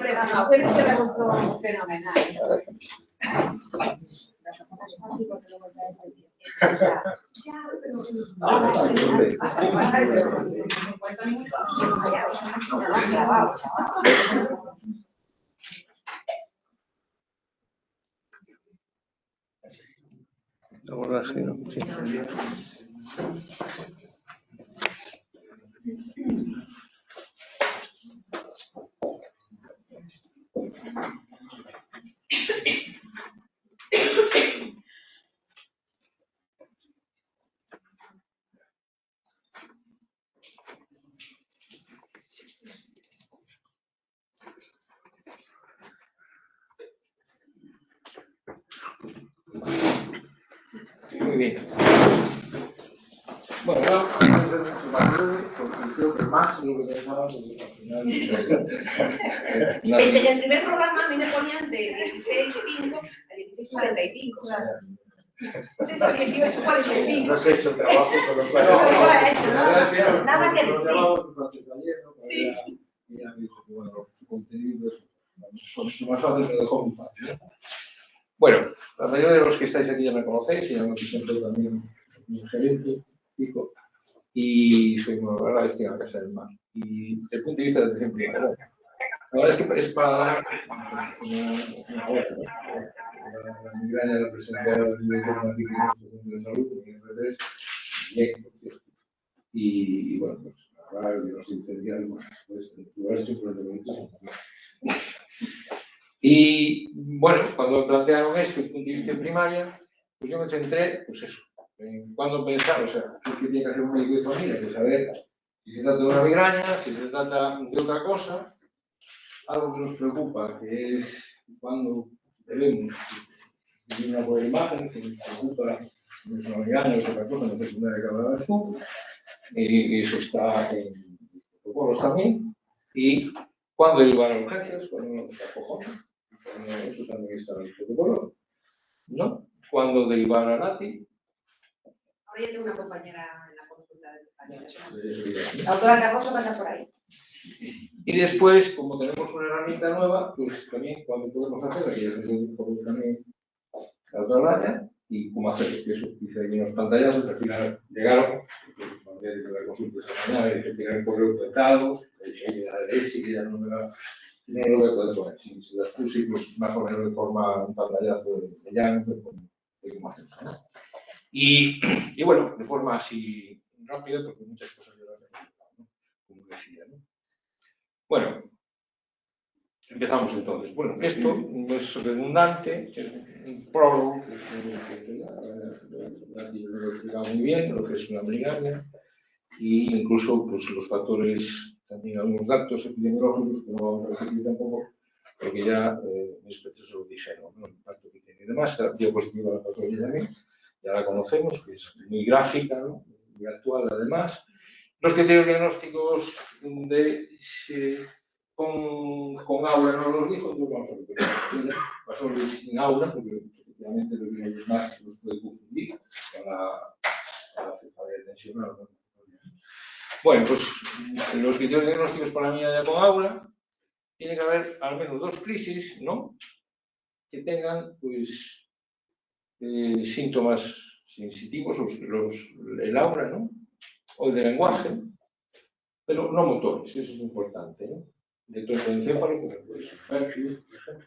Speaker 3: que me gustó fenomenal.
Speaker 4: Abordaje, ¿no? Sí. Muy bien. Bueno, porque creo que más de lo que pensaba, porque al final...
Speaker 3: Es que en el primer programa a mí me ponían de 16:05 a 16:45. Claro. De 18:45.
Speaker 5: No has hecho trabajo con los
Speaker 3: No he hecho nada que decir.
Speaker 4: Sí. Y ya me dijo que, bueno, su contenido es más fácil, me dejó muy fácil. Bueno, la mayoría de los que estáis aquí ya me conocéis, y ya me presento también mi gerente, Pico, y soy una verdad estoy en la Casa del Mar. Y desde el punto de vista de atención primaria, la verdad es que es para dar una vuelta, ¿no? La migraña la presentó el director de salud, en el R3, bien, por cierto. Y bueno, pues hablar de los diferenciales, pues, lugares simplemente. Y bueno, cuando me plantearon esto, el punto de vista de primaria, pues yo me centré, pues eso, en cuándo pensar, o sea, qué tiene que hacer un médico de familia, de saber si se trata de una migraña, si se trata de otra cosa, algo que nos preocupa, que es cuando debemos una buena imagen, que nos preocupa no es una migraña, es otra cosa, no es secundaria que hablabas tú, y eso está en protocolos también, y cuándo derivar a urgencias, cuando no te acojones. Eso también está en el protocolo, ¿no? cuándo derivar a Nati.
Speaker 3: Ahora ya tengo una compañera en la consulta de cefaleas.
Speaker 4: Eso
Speaker 3: La autora Cardoso va a estar por ahí.
Speaker 4: Y después, como tenemos una herramienta nueva, pues también cuando podemos hacer, aquí ya tenemos también la otra raya, y cómo hacer que eso, hice ahí unos pantallazos, al final llegaron, porque de la consulta esta mañana, y que tiene el correo petado, le dije, oye, a la derecha, que ya no me va, no lo voy a poder poner. Si se las puse, pues más o menos de forma un pantallazo de llano, pues de cómo hacerlo, ¿no? Y bueno, de forma así rápida, porque muchas cosas yo las he comentado, ¿no? Como decía, ¿no? Bueno, empezamos entonces. Bueno, esto no es redundante, un prólogo, que lo he explicado muy bien, lo que es una migraña, e incluso pues, los factores, también algunos datos epidemiológicos que no vamos a repetir tampoco, porque ya mis expertos lo dijeron, ¿no? El impacto que tiene. Además, la diapositiva la patología también, ya la conocemos, que es muy gráfica, ¿no? Muy actual además. Los criterios diagnósticos con aura no los dijo, entonces vamos a repetir. Pasó sin aura, porque efectivamente lo que hay más los puede confundir con la cefalea tensional, ¿no? Bueno, pues los criterios diagnósticos para mí ya con aura, tiene que haber al menos 2 crisis, ¿no? Que tengan, pues, síntomas sensitivos, el aura, ¿no? O de lenguaje, pero no motores, eso es importante, ¿no? De encéfalo, como puede ser Mercury, por ejemplo,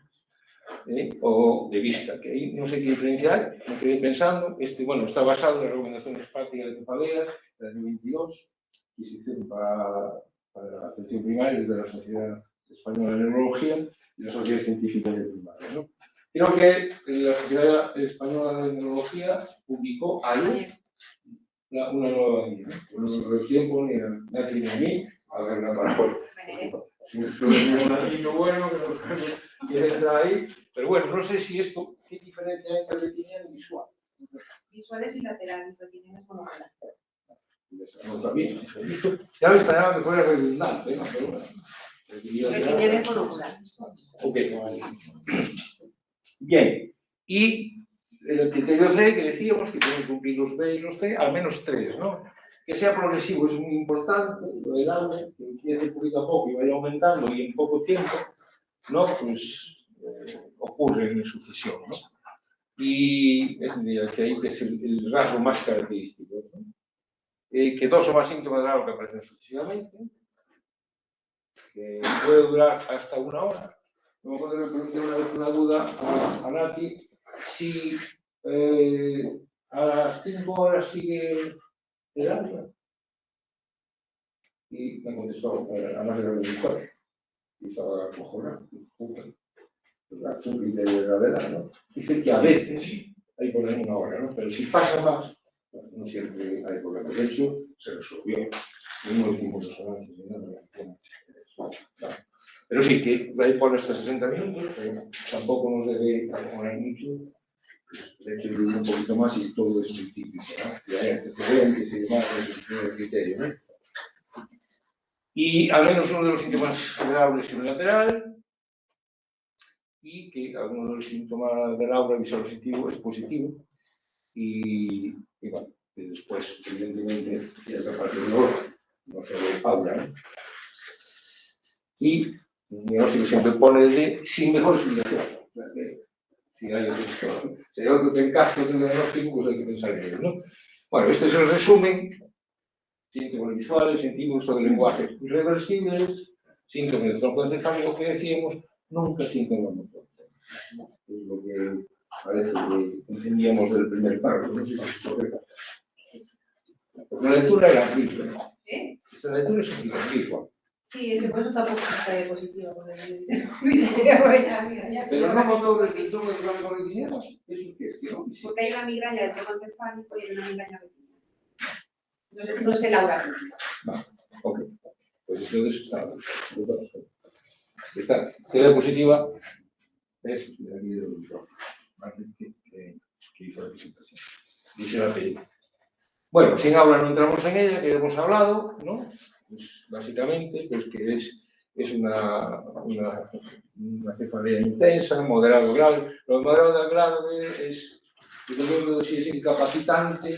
Speaker 4: o de vista, que ahí no sé qué diferencia hay, me quedé pensando, bueno, está basado en las recomendaciones prácticas de cefaleas de 2022, que se hicieron para la atención primaria desde la Sociedad Española de Neurología y la Sociedad Científica de Primaria, ¿no? Creo que la Sociedad Española de Neurología publicó ayer una nueva guía, ¿no? No lo tiempo ni a Nati ni a mí, a ver la palabra. Un latino bueno que entra ahí, pero bueno, no sé si esto, ¿qué diferencia hay entre retiniano y visual?
Speaker 3: Visual es bilateral, y retiniano es monocular.
Speaker 4: No está bien. Ya me extrañaba que fuera redundante, ¿no? Pero bueno.
Speaker 3: Retiniano es monocular.
Speaker 4: Ok. Bien. Y el criterio C, que decíamos que tienen que cumplir los B y los C, al menos 3, ¿no? Que sea progresivo es muy importante, lo del aula, que empiece poquito a poco y vaya aumentando y en poco tiempo, ¿no? Pues ocurre en sucesión, ¿no? Y es ahí que es el rasgo más característico, ¿no? Que 2 o más síntomas de aura que aparecen sucesivamente, que puede durar hasta 1 hora. No me acuerdo que le pregunté una vez una duda a Nati si a las 5 horas sigue el aura. Y me contestó, además era el doctor, y estaba acojonado, es un criterio de gravedad, ¿no? Dice que a veces hay por 1 hora, ¿no? Pero si pasa más, no siempre hay problemas. De hecho, se resolvió. No lo hicimos resonantes ni nada. Pero sí que ahí pone hasta 60 minutos, pero tampoco nos debe poner mucho. De hecho, yo un poquito más y todo es muy típico, ¿no? Y hay antecedentes y demás, es un criterio, ¿no? Y al menos uno de los síntomas generables es unilateral y que alguno de los síntomas del aura visual es positivo y bueno, y después, evidentemente, ya es la parte de aura, no solo aura, ¿no? Y no sé, siempre pone de sin mejor explicación. Si hay otro que encaje, otro diagnóstico, pues hay que pensar en ello, ¿no? Bueno, este es el resumen. Síntomas visuales, síntomas del lenguaje irreversibles, síntomas del tronco encefálico que decíamos, nunca síntomas motores. Es lo que parece que entendíamos del primer párrafo, no sé si es correcto. Porque la lectura era ambigua, ¿no? Esta lectura es ambigua.
Speaker 3: Sí, es que por eso tampoco está diapositiva.
Speaker 4: Pero no motores del tronco encefálico retinianos, ¿eso qué es? ¿No?
Speaker 3: Porque hay una migraña del tronco encefálico y hay una migraña retiniana. No es el aura clínica.
Speaker 4: Vale, ok. Pues entonces esta teoría positiva es de aquí del micrófono, que hizo la presentación. Dice la PI. Bueno, sin aula no entramos en ella, que hemos hablado, ¿no? Pues básicamente, pues que es una cefalea intensa, moderado grave. Lo moderado grave es dependiendo de si es incapacitante,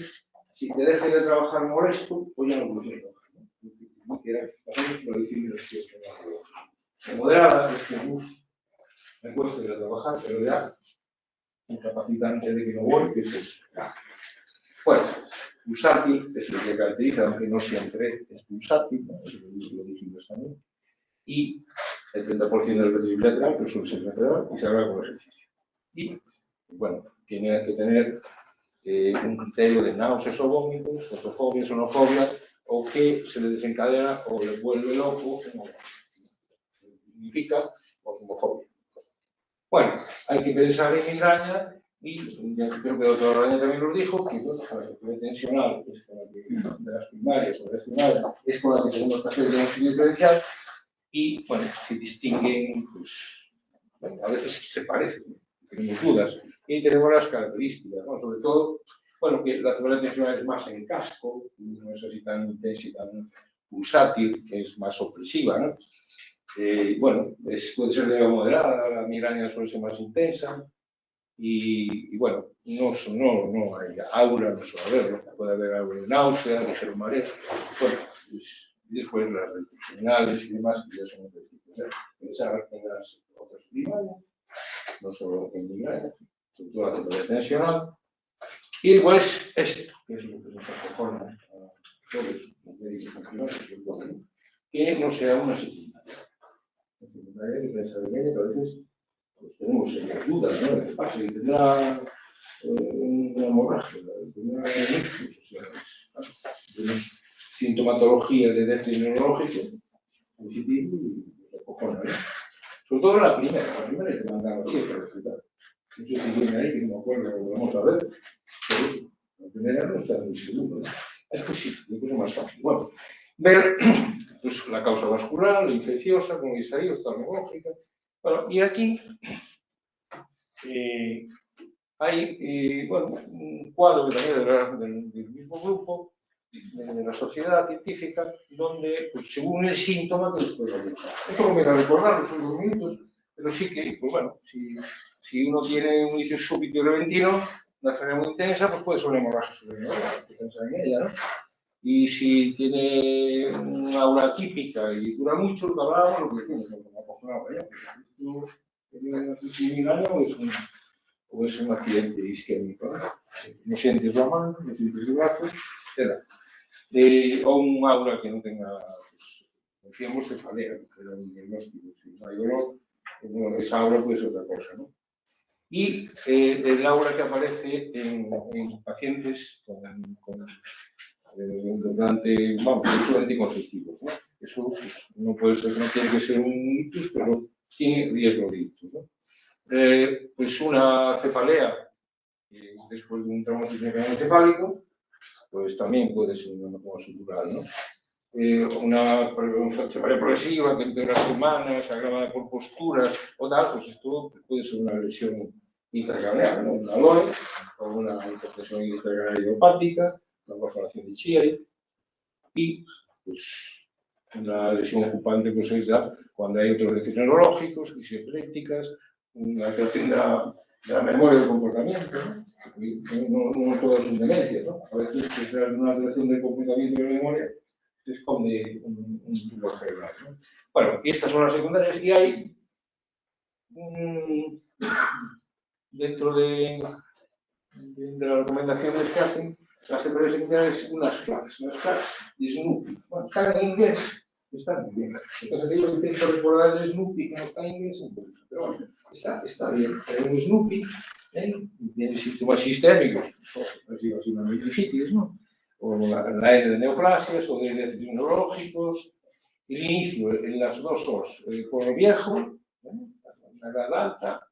Speaker 4: si te deja de trabajar molesto, pues ya no puedes trabajar, ¿no? Pasamos por difícil que es que moderada, es que me cuesta ir a trabajar, pero ya incapacitante de que no voy, que es eso. Bueno, pulsátil es lo que caracteriza, aunque no siempre es pulsátil, ¿no? Eso lo dijimos también. Y el 30% del ejercicio bilateral, pero suele ser lateral y se haga con ejercicio. Y, bueno, tiene que tener un criterio de náuseas o vómitos, fotofobias o no fobias, o que se le desencadena o le vuelve loco, significa osmofobia. Bueno, hay que pensar en migraña y ya creo que el doctor Araña también lo dijo, que bueno, la que tensional es con la que, de las primarias o regionales es con la que tenemos que hacer el estudio diferencial y, bueno, se distinguen, pues, bueno, a veces se parecen, tenemos dudas, y tenemos las características, ¿no? Sobre todo, bueno, que la cefalea tensional es más en casco, no es así tan intensa y tan pulsátil, que es más opresiva, ¿no? Bueno, puede ser leve o moderada, la migraña suele ser más intensa y bueno, no hay aura, no suele haberlo, puede haber algo de náusea, ligero mareo, bueno, pues, y después las terminales y demás, que ya son otros tipos, pensar en las otras primarias, no solo en migraña, sobre todo la cefalea tensional, y después esto, que es lo que nos acojona a todos los médicos primaриos, que no sea una secundaria. Hay que pensar en ella, que a veces pues, tenemos serias dudas, ¿no? ¿Qué pasa? Que tendrá una hemorragia, tendrá ictus, o sea, tenemos sintomatología de déficit neurológico, positivo y acojona, ¿no? Sobre todo la primera hay que mandarla así para resultar. No sé si viene ahí, que no me acuerdo, lo vamos a ver, pero la primera no está muy seguro, ¿no? Es posible, es cosa más fácil. Bueno, ver pues, la causa vascular, la infecciosa, como dice ahí, oftalmológica. Bueno, y aquí hay bueno, un cuadro que también del mismo grupo, de la sociedad científica, donde, pues, según el síntoma que les puede ayudar. Esto lo voy a recordar, son 2 minutos, pero sí que, pues bueno, si uno tiene un inicio súbito y repentino, una enfermedad muy intensa, pues puede ser una hemorragia subrenal, hay que pensar en ella, ¿no? Y si tiene una aura típica y dura mucho, lo que hablábamos, lo que tiene, como acojonado, ¿eh? ¿Tiene una crisis migraña o es un accidente isquémico? No sientes la mano, no sientes el brazo, etc. O un aura que no tenga, pues, decíamos cefalea, que era un diagnóstico. Si no hay dolor, bueno, esa aura puede ser otra cosa, ¿no? Y el aura que aparece en pacientes con durante, vamos, uso anticonceptivos, ¿no? Eso pues, no puede ser, no tiene que ser un ictus, pero tiene riesgo de ictus, ¿no? Pues una cefalea después de un traumatismo craneoencefálico, pues también puede ser una coma subdural, ¿no? Una cefalea progresiva que empeora unas semanas, agravada por posturas o tal, pues esto puede ser una lesión intracraneal, ¿no? Una LOE o una hipertensión intracraneal idiopática, una perforación de Chiari y pues una lesión ocupante pues es ya cuando hay otros déficits neurológicos, crisis epilépticas, una alteración de la memoria del comportamiento, no todas son demencias, ¿no? A veces pues, una alteración del comportamiento y de la memoria se esconde un tumor cerebral, ¿no? Bueno, y estas son las secundarias y hay dentro de las recomendaciones que hacen las secundarias secundarias unas claves y Snoopy. Bueno, está en inglés, está muy bien. Entonces yo intento recordar el Snoopy que no está en inglés, pero bueno, está bien. Tenemos Snoopy, tiene síntomas sistémicos, así una meningitis, ¿no? O la N de neoplasias o de déficits neurológicos. El inicio en las dos O's, por lo viejo, la edad alta,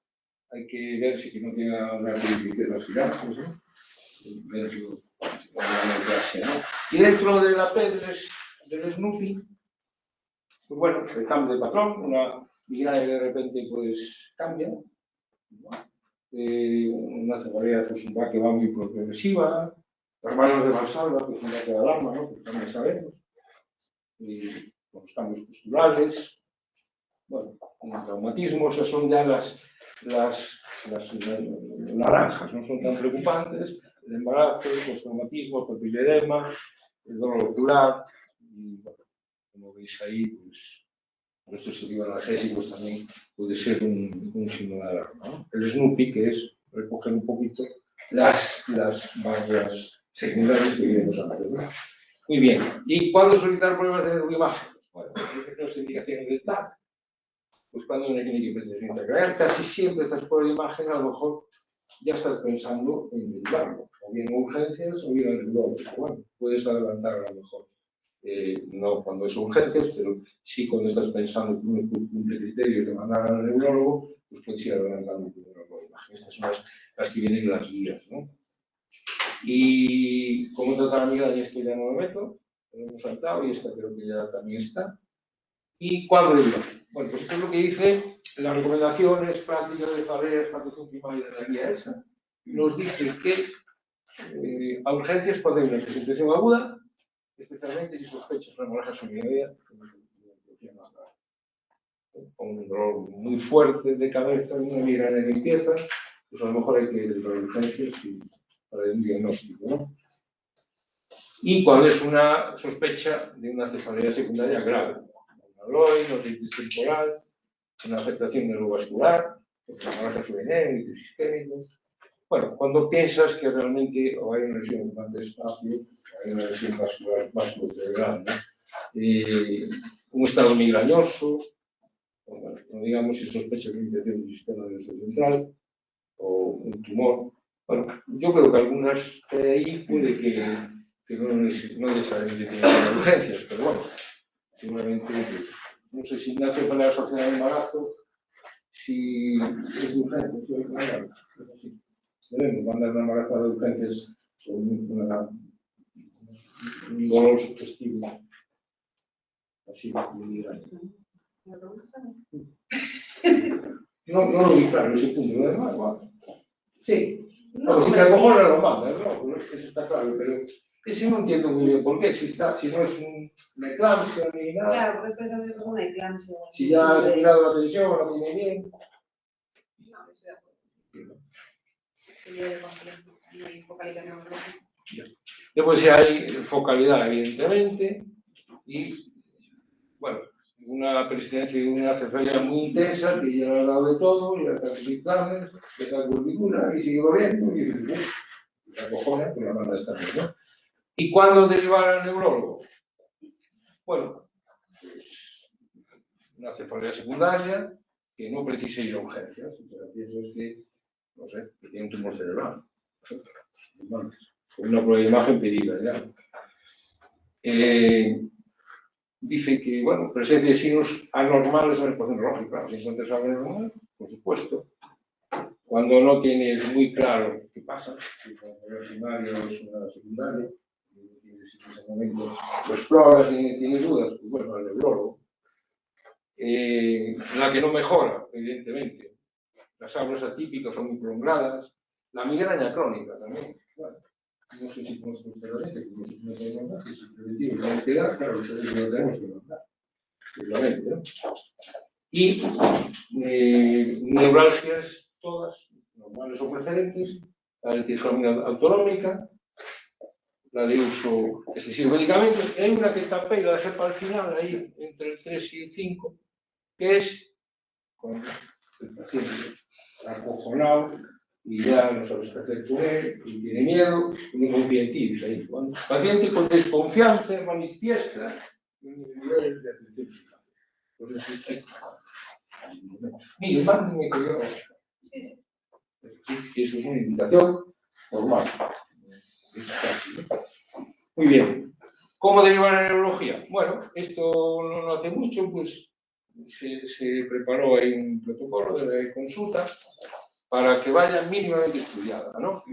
Speaker 4: hay que ver si no tiene una verificación de los gigantes, ¿no? Y dentro de la P del Snoopy, pues bueno, el cambio de patrón, una migraña de repente pues cambia, ¿no? Una cefalea pues, que va muy progresiva, las manos de Valsalva, que es una de alarma, ¿no? Que también sabemos, con los cambios posturales, bueno, un traumatismo, esas son ya las naranjas no son tan preocupantes, el embarazo, los traumatismos, el papilledema, el dolor ocular, y bueno, como veis ahí, pues estos analgésicos también puede ser un signo de alarma, ¿no? El Snoopy, que es recoger un poquito las barreras secundarias que vimos antes, ¿no? Muy bien. ¿Y cuándo solicitar pruebas de neuroimagen? Bueno, las indicaciones del TAC. Pues cuando una clínica de pretensión intracraneal, casi siempre estas pruebas de imagen a lo mejor ya estás pensando en medicarlo, o bien urgencias o bien en el neurólogo. Bueno, puedes adelantar a lo mejor. No cuando es urgencias, pero sí cuando estás pensando que uno cumple criterios de mandar al neurólogo, pues puedes ir adelantando primero la imagen. Estas son las que vienen en las guías, ¿no? Y cómo tratar la migraña, esto ya no me meto, lo hemos saltado y esta creo que ya también está. ¿Y cuándo derivar? Bueno, pues esto es lo que dice las recomendaciones prácticas de Farreras para atención primaria de la guía esa. Nos dice que a urgencias puede haber una presentación aguda, especialmente si sospechas una hemorragia subcutánea, con un dolor muy fuerte de cabeza, una migraña de limpieza, pues a lo mejor hay que ir a urgencias para un diagnóstico, ¿no? Y cuando es una sospecha de una cefalea secundaria grave, una aloe, otitis temporal, una afectación neurovascular, una hemorragia subcutánea, un litis isquémico. Bueno, cuando piensas que realmente o hay una lesión de espacio, o hay una lesión vascular cerebral, ¿no? Un estado migrañoso, bueno, no digamos si sospecha de infección del sistema nervioso central o un tumor. Bueno, yo creo que algunas de ahí puede que no necesariamente tengan urgencias, pero bueno, seguramente, pues, no sé si nace para la asociación de embarazo, si es de urgencia, debemos mandar una embarazada de urgencias con un dolor sugestivo. Así que dirán. No lo vi claro ese punto, ¿no? Igual. Sí. No, si a lo mejor no lo manda, ¿no? Eso está claro, pero ese no entiendo muy bien por qué. Si no es una eclampsia ni nada.
Speaker 3: Claro, porque es pensando que es una eclampsia.
Speaker 4: Si ya has mirado la televisión, la tiene bien.
Speaker 3: No, estoy de acuerdo. Sería de conciencia y focalidad neurológica.
Speaker 4: Después si hay focalidad, evidentemente, y, bueno, una persistencia de una cefalea muy intensa que ya ha dado de todo, ya está en exámenes, ya está en currícula y sigue corriendo y la cojona, pues la manda a esta vez, ¿no? ¿Y cuándo derivar al neurólogo? Bueno, pues una cefalea secundaria que no precisa ir a urgencias, o sea, piensas que, no sé, que tiene un tumor cerebral, con una prueba de imagen pedida ya. Dice que, bueno, presencia de signos anormales en la exposición neurológica. Claro, si encuentras algo normal, por supuesto. Cuando no tienes muy claro qué pasa, si la primaria es una secundaria, si en ese momento lo exploras y tienes dudas, pues bueno, al neurólogo. La que no mejora, evidentemente. Las aulas atípicas son muy prolongadas. La migraña crónica también. Bueno, no sé si podemos considerarlo, como si no podemos mandar, si es preventivo, no hay que dar, claro, lo tenemos que mandar. Seguramente, ¿no? Y neuralgias todas, normales o preferentes, la de trigeminal autonómica, la de uso excesivo de medicamentos, y hay una que tapé y la dejé para el final, ahí entre el 3 y el 5, que es cuando el paciente está acojonado y ya no sabes qué hacer con él, y tiene miedo, y no confía en ti. Ahí. Cuando el paciente con desconfianza manifiesta niveles de atención psicológica. Pues mire, mándenme que yo. Sí, eso es una invitación normal. Muy bien. ¿Cómo derivar la neurología? Bueno, esto no hace mucho, pues se preparó ahí un protocolo de consulta para que vaya mínimamente estudiada, ¿no?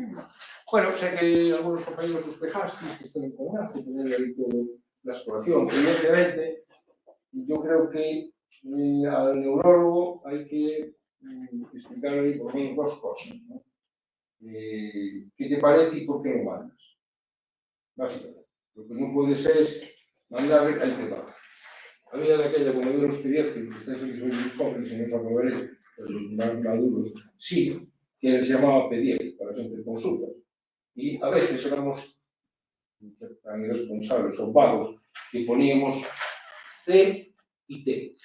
Speaker 4: Bueno, sé que algunos compañeros os quejasteis que estén con que tener ahí toda la exploración. Evidentemente, yo creo que al neurólogo hay que explicarle por lo menos dos cosas, ¿no? ¿Qué te parece y por qué lo mandas? Básicamente. Lo que no puede ser es mandarle al que va. Había de aquella, como yo los pediatras, que ustedes que sois muy jóvenes y no os acordaréis, los más maduros, sí, que les llamaba PDF para gente consultas. Y a veces éramos tan irresponsables o vagos que poníamos C y T,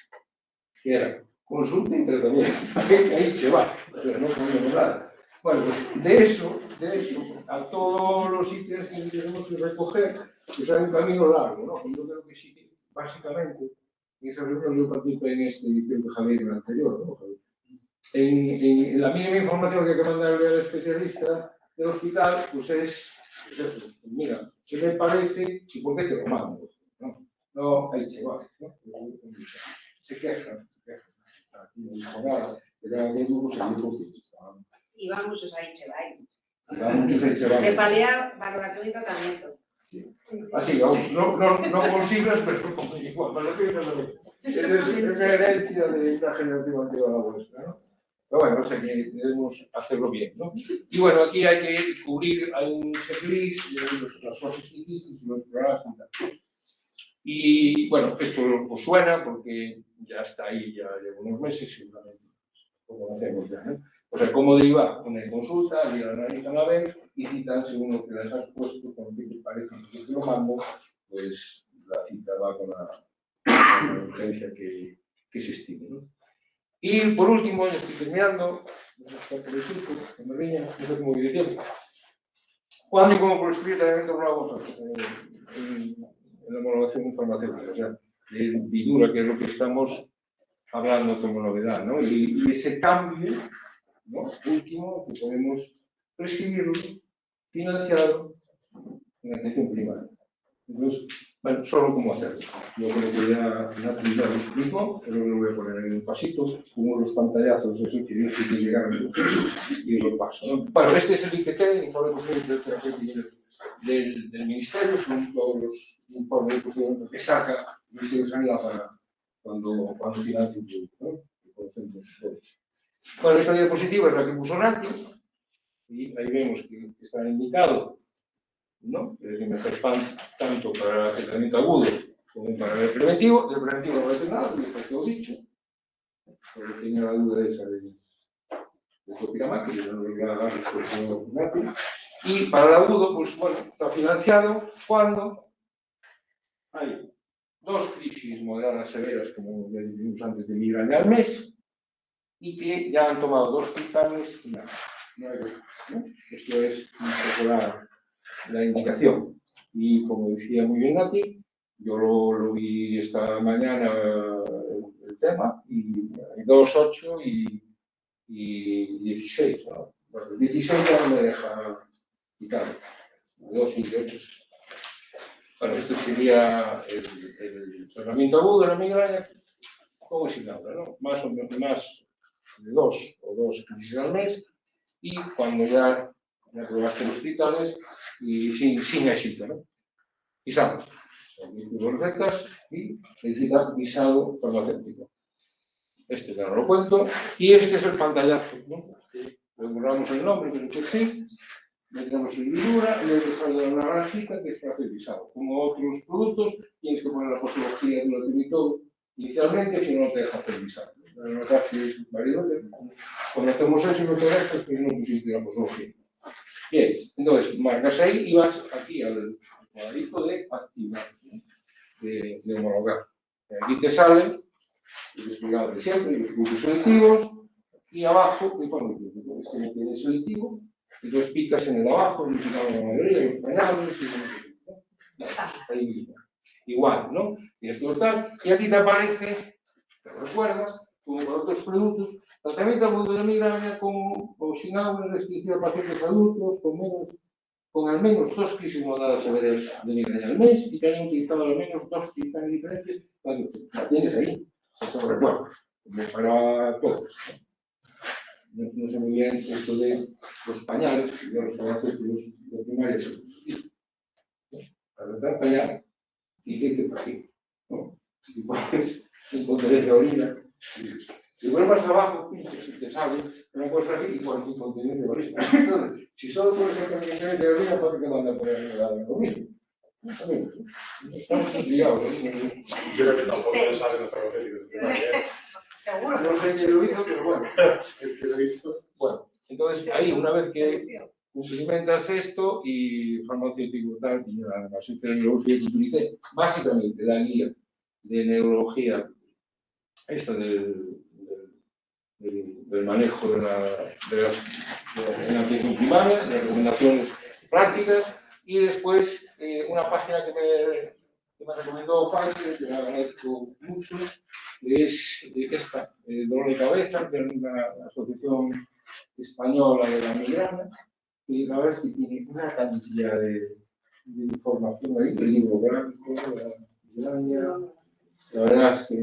Speaker 4: que era consulta y tratamiento. Ahí se va, o sea, no poníamos nada. Bueno, pues de eso, a todos los sitios que tenemos que recoger, pues hay un camino largo, ¿no? Y yo creo que sí, básicamente, en esa reunión yo participé en este edición de Javier en el anterior, ¿no? En la mínima información que hay que mandarle al especialista del hospital, pues es eso, mira, ¿qué me parece y por qué te lo mando? No, ahí se va, ¿no? Se quejan. Aquí no dijo nada, pero hay grupos que dijo que estaban.
Speaker 3: Y van muchos ahí, Chevay.
Speaker 4: Cefalea,
Speaker 3: valoración y tratamiento.
Speaker 4: Sí. Así, no con siglas, pero con igual, valoración y tratamiento. Es una herencia de una generación anterior a la vuestra, ¿no? Pero bueno, o sea que debemos hacerlo bien, ¿no? Y bueno, aquí hay que cubrir, hay un checklist, las cosas que hiciste, los programas y tal. Y bueno, esto os suena porque ya está ahí, ya lleva unos meses, seguramente lo conocemos ya, ¿no? O sea, cómo derivar una consulta, y la analizan a ver y citan según lo que les has puesto, con lo que te parece que te lo mando, pues la cita va con la urgencia que se estime, ¿no? Y por último, ya estoy terminando, no sé cómo vive tiempo. ¿Cuándo y cómo prescribir tratamiento hablamos en la homologación farmacéutica? O sea, de Vidura, que es lo que estamos hablando como novedad, ¿no? Y ese cambio, ¿no? Último, que podemos prescribirlo financiado en atención primaria. Entonces, bueno, solo cómo hacerlo. Yo creo que ya Nati ya lo explicó, pero lo voy a poner en un pasito, como los pantallazos de esos que dije que llegaron y lo paso, ¿no? Bueno, este es el IPT, el informe del Ministerio, son todos los informes que saca el Ministerio de Sanidad para cuando financia un proyecto, ¿no? Que conocemos todos. Bueno, esta diapositiva es la que puso Nati, y ahí vemos que está indicado, ¿no? Es que mejor tanto para el tratamiento agudo como para el preventivo. Del preventivo no hace nada, y está todo dicho. Porque tenía la duda esa de Topiramac, que yo no lo voy a dar rápido. Y para el agudo, pues bueno, está financiado cuando hay 2 crisis moderadas severas, como ya dijimos antes, de migraña al mes, y que ya han tomado 2 triptanes y nada. No hay cosa, ¿no? Esto es un poco la indicación. Y como decía muy bien Nati, yo lo vi esta mañana el tema, y hay 2, 8 y 16, ¿no? Bueno, el 16 ya no me deja quitar. 2 y 8. Bueno, esto sería el tratamiento agudo de la migraña, como si nada, ¿no? Más o menos más de 2 o 2 crisis al mes, y cuando ya probaste los titanes y sin éxito, ¿no? Y sabes, son recetas y necesita visado farmacéutico. Este ya no lo cuento, y este es el pantallazo, ¿no? Le borramos el nombre, pero que sí, metemos en Vidura, y luego sale una granjita que es para hacer visado. Como otros productos, tienes que poner la posología de lo y todo inicialmente, si no te deja hacer visado. La taxi marido, cuando hacemos eso no te dejas, pues no pusiste la posología. Bien, entonces marcas ahí y vas aquí al cuadrito de activar, ¿no? de homologar. Aquí te sale el desplegado de siempre, los grupos selectivos, y abajo informe clínico. Este no tiene selectivo, entonces picas en el abajo, lo picamos la mayoría, los pañales, y ahí mismo. Igual, ¿no? Tienes que cortar, y aquí te aparece, te recuerda, como para otros productos, tratamiento agudo de migraña o sin agua restringido a pacientes adultos con al menos 2 crisis moderadas severas de migraña al mes y que hayan utilizado al menos 2 triptanes diferentes. Bueno, la tienes ahí, se te recuerda, como para todos. No sé muy bien esto de los pañales, yo los farmacéuticos de primaria, para empezar pañal, dice que para aquí, ¿no? Si pones incontinencia de orina, si vuelvas abajo, pinches y te sale una cosa así, igual que incontinencia de orina. Entonces, si solo pones incontinencia de orina, parece que van a poner lo mismo. Estamos ligados, ¿no?
Speaker 5: Yo creo que tampoco me sale los farmacéuticos de primaria.
Speaker 3: Seguro.
Speaker 4: No sé quién lo hizo, pero bueno, el que lo hizo. Bueno, Entonces, ahí, una vez que cumplimentas esto y farmacéutico tal, y además de neurología que utilicé, básicamente la guía de neurología, esta del manejo de la atención primaria, de las recomendaciones prácticas, y después una página que me recomendó Pfizer, que me agradezco mucho, que es esta, dolor de cabeza, de la Asociación Española de la Migraña, y la verdad es que tiene una cantidad de información ahí, el libro blanco, la migraña. La verdad es que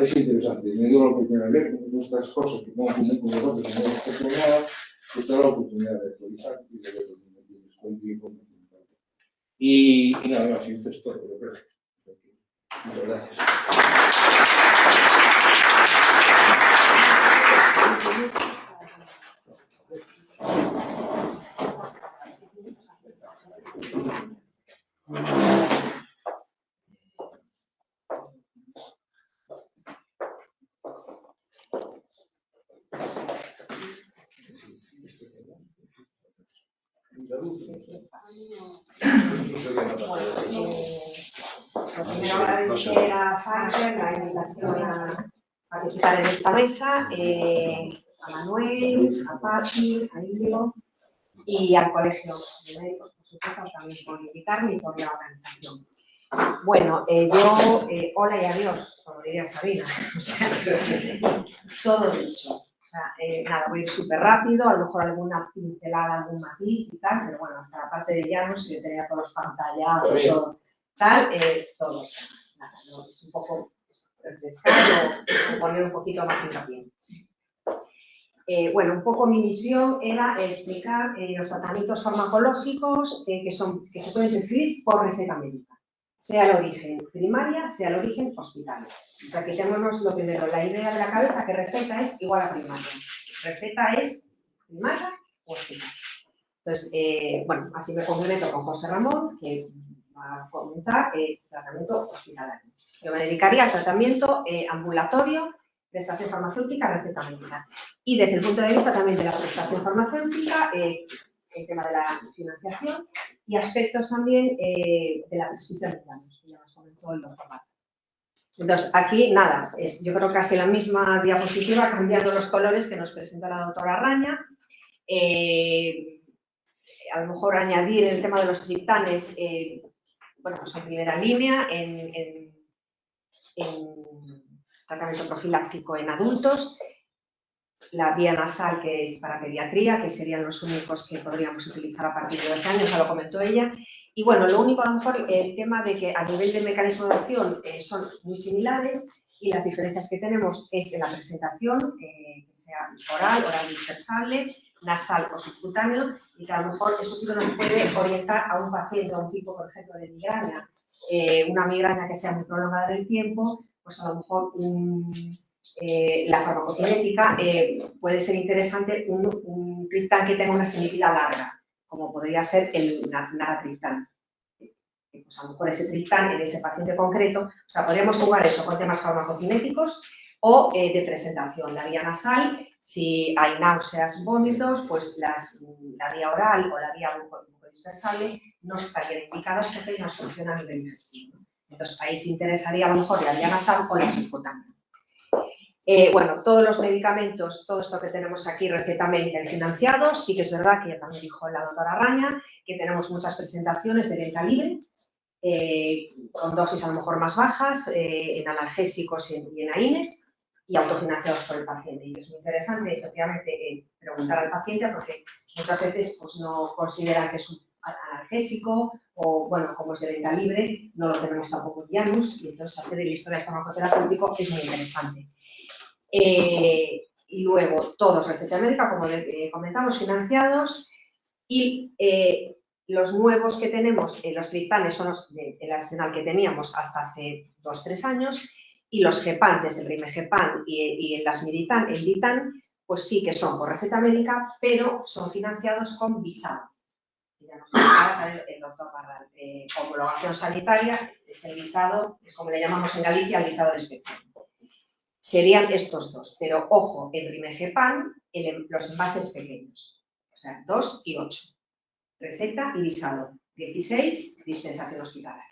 Speaker 4: es interesante. Me dio la oportunidad de ver nuestras cosas que no ocurren con nosotros, que no hemos hecho nada, está la oportunidad de actualizar y de ver lo que me tienes cualquier información. Y nada más, y esto es todo, yo creo. Muchas gracias.
Speaker 3: Primero agradecer a Pfizer la invitación a participar en esta mesa, a Manuel, a Patti, a Íñigo y al Colegio de Médicos, por supuesto, también por invitarme y por la organización. Bueno, yo, hola y adiós, como diría Sabina, o sea, todo dicho. O sea, nada, voy a ir súper rápido, a lo mejor alguna pincelada, algún matiz y tal, pero bueno, hasta la parte de llanos, yo tenía todos los pantallados, todo, tal, todo. Nada, no, es un poco refrescar o poner un poquito más hincapié. Bueno, un poco mi misión era explicar los tratamientos farmacológicos que se pueden prescribir por receta médica, sea el origen primaria, sea el origen hospitalario. O sea, quitémonos lo primero, la idea de la cabeza que receta es igual a primaria. Receta es primaria o hospitalaria. Entonces, bueno, así me complemento con José Ramón, que va a comentar tratamiento hospitalario. Yo me dedicaría al tratamiento ambulatorio, prestación farmacéutica, receta médica. Y desde el punto de vista también de la prestación farmacéutica, el tema de la financiación y aspectos también de la prescripción de planos, que ya nos comentó el doctor Barra. Entonces, aquí nada, es yo creo casi la misma diapositiva, cambiando los colores que nos presenta la doctora Raña. A lo mejor añadir el tema de los triptanes, bueno, pues en primera línea, en tratamiento profiláctico en adultos, la vía nasal, que es para pediatría, que serían los únicos que podríamos utilizar a partir de 12 años, ya lo comentó ella. Y bueno, lo único, a lo mejor, el tema de que a nivel de mecanismo de acción son muy similares y las diferencias que tenemos es en la presentación, que sea oral dispersable, nasal o subcutáneo, y que a lo mejor eso sí que nos puede orientar a un paciente, a un tipo, por ejemplo, de migraña, una migraña que sea muy prolongada en el tiempo, pues a lo mejor la farmacocinética puede ser interesante un triptán que tenga una semividad larga, como podría ser el naratriptán. Pues a lo mejor ese triptán en ese paciente concreto, o sea, podríamos jugar eso con temas farmacocinéticos o de presentación. La vía nasal, si hay náuseas, vómitos, pues la vía oral o la vía bucodispersable no estarían indicadas porque hay una solución a nivel digestivo. Entonces, ahí se interesaría a lo mejor la vía nasal o la subcutánea. Bueno, todos los medicamentos, todo esto que tenemos aquí receta médica y financiados, sí que es verdad que ya también dijo la doctora Raña, que tenemos muchas presentaciones de venta libre, con dosis a lo mejor más bajas, en analgésicos y en AINES, y autofinanciados por el paciente. Y es muy interesante, efectivamente, preguntar al paciente porque muchas veces pues, no consideran que es un analgésico o, bueno, como es de venta libre, no lo tenemos tampoco en Janus, y entonces hacer el historial farmacoterapéutico es muy interesante. Y luego todos receta médica, como comentamos, financiados, y los nuevos que tenemos, los triptanes son los del arsenal que teníamos hasta hace 2-3 años, y los gepantes, el rimegepan y el lasmiditan, el ditan, pues sí que son por receta médica, pero son financiados con visado. Ya nos explicará el doctor Barral. Homologación sanitaria es el visado, es como le llamamos en Galicia, el visado de inspección. serían estos dos. Pero ojo, en Rimejepan, los envases pequeños, o sea, 2 y 8. Receta y visado. 16, dispensación hospitalaria.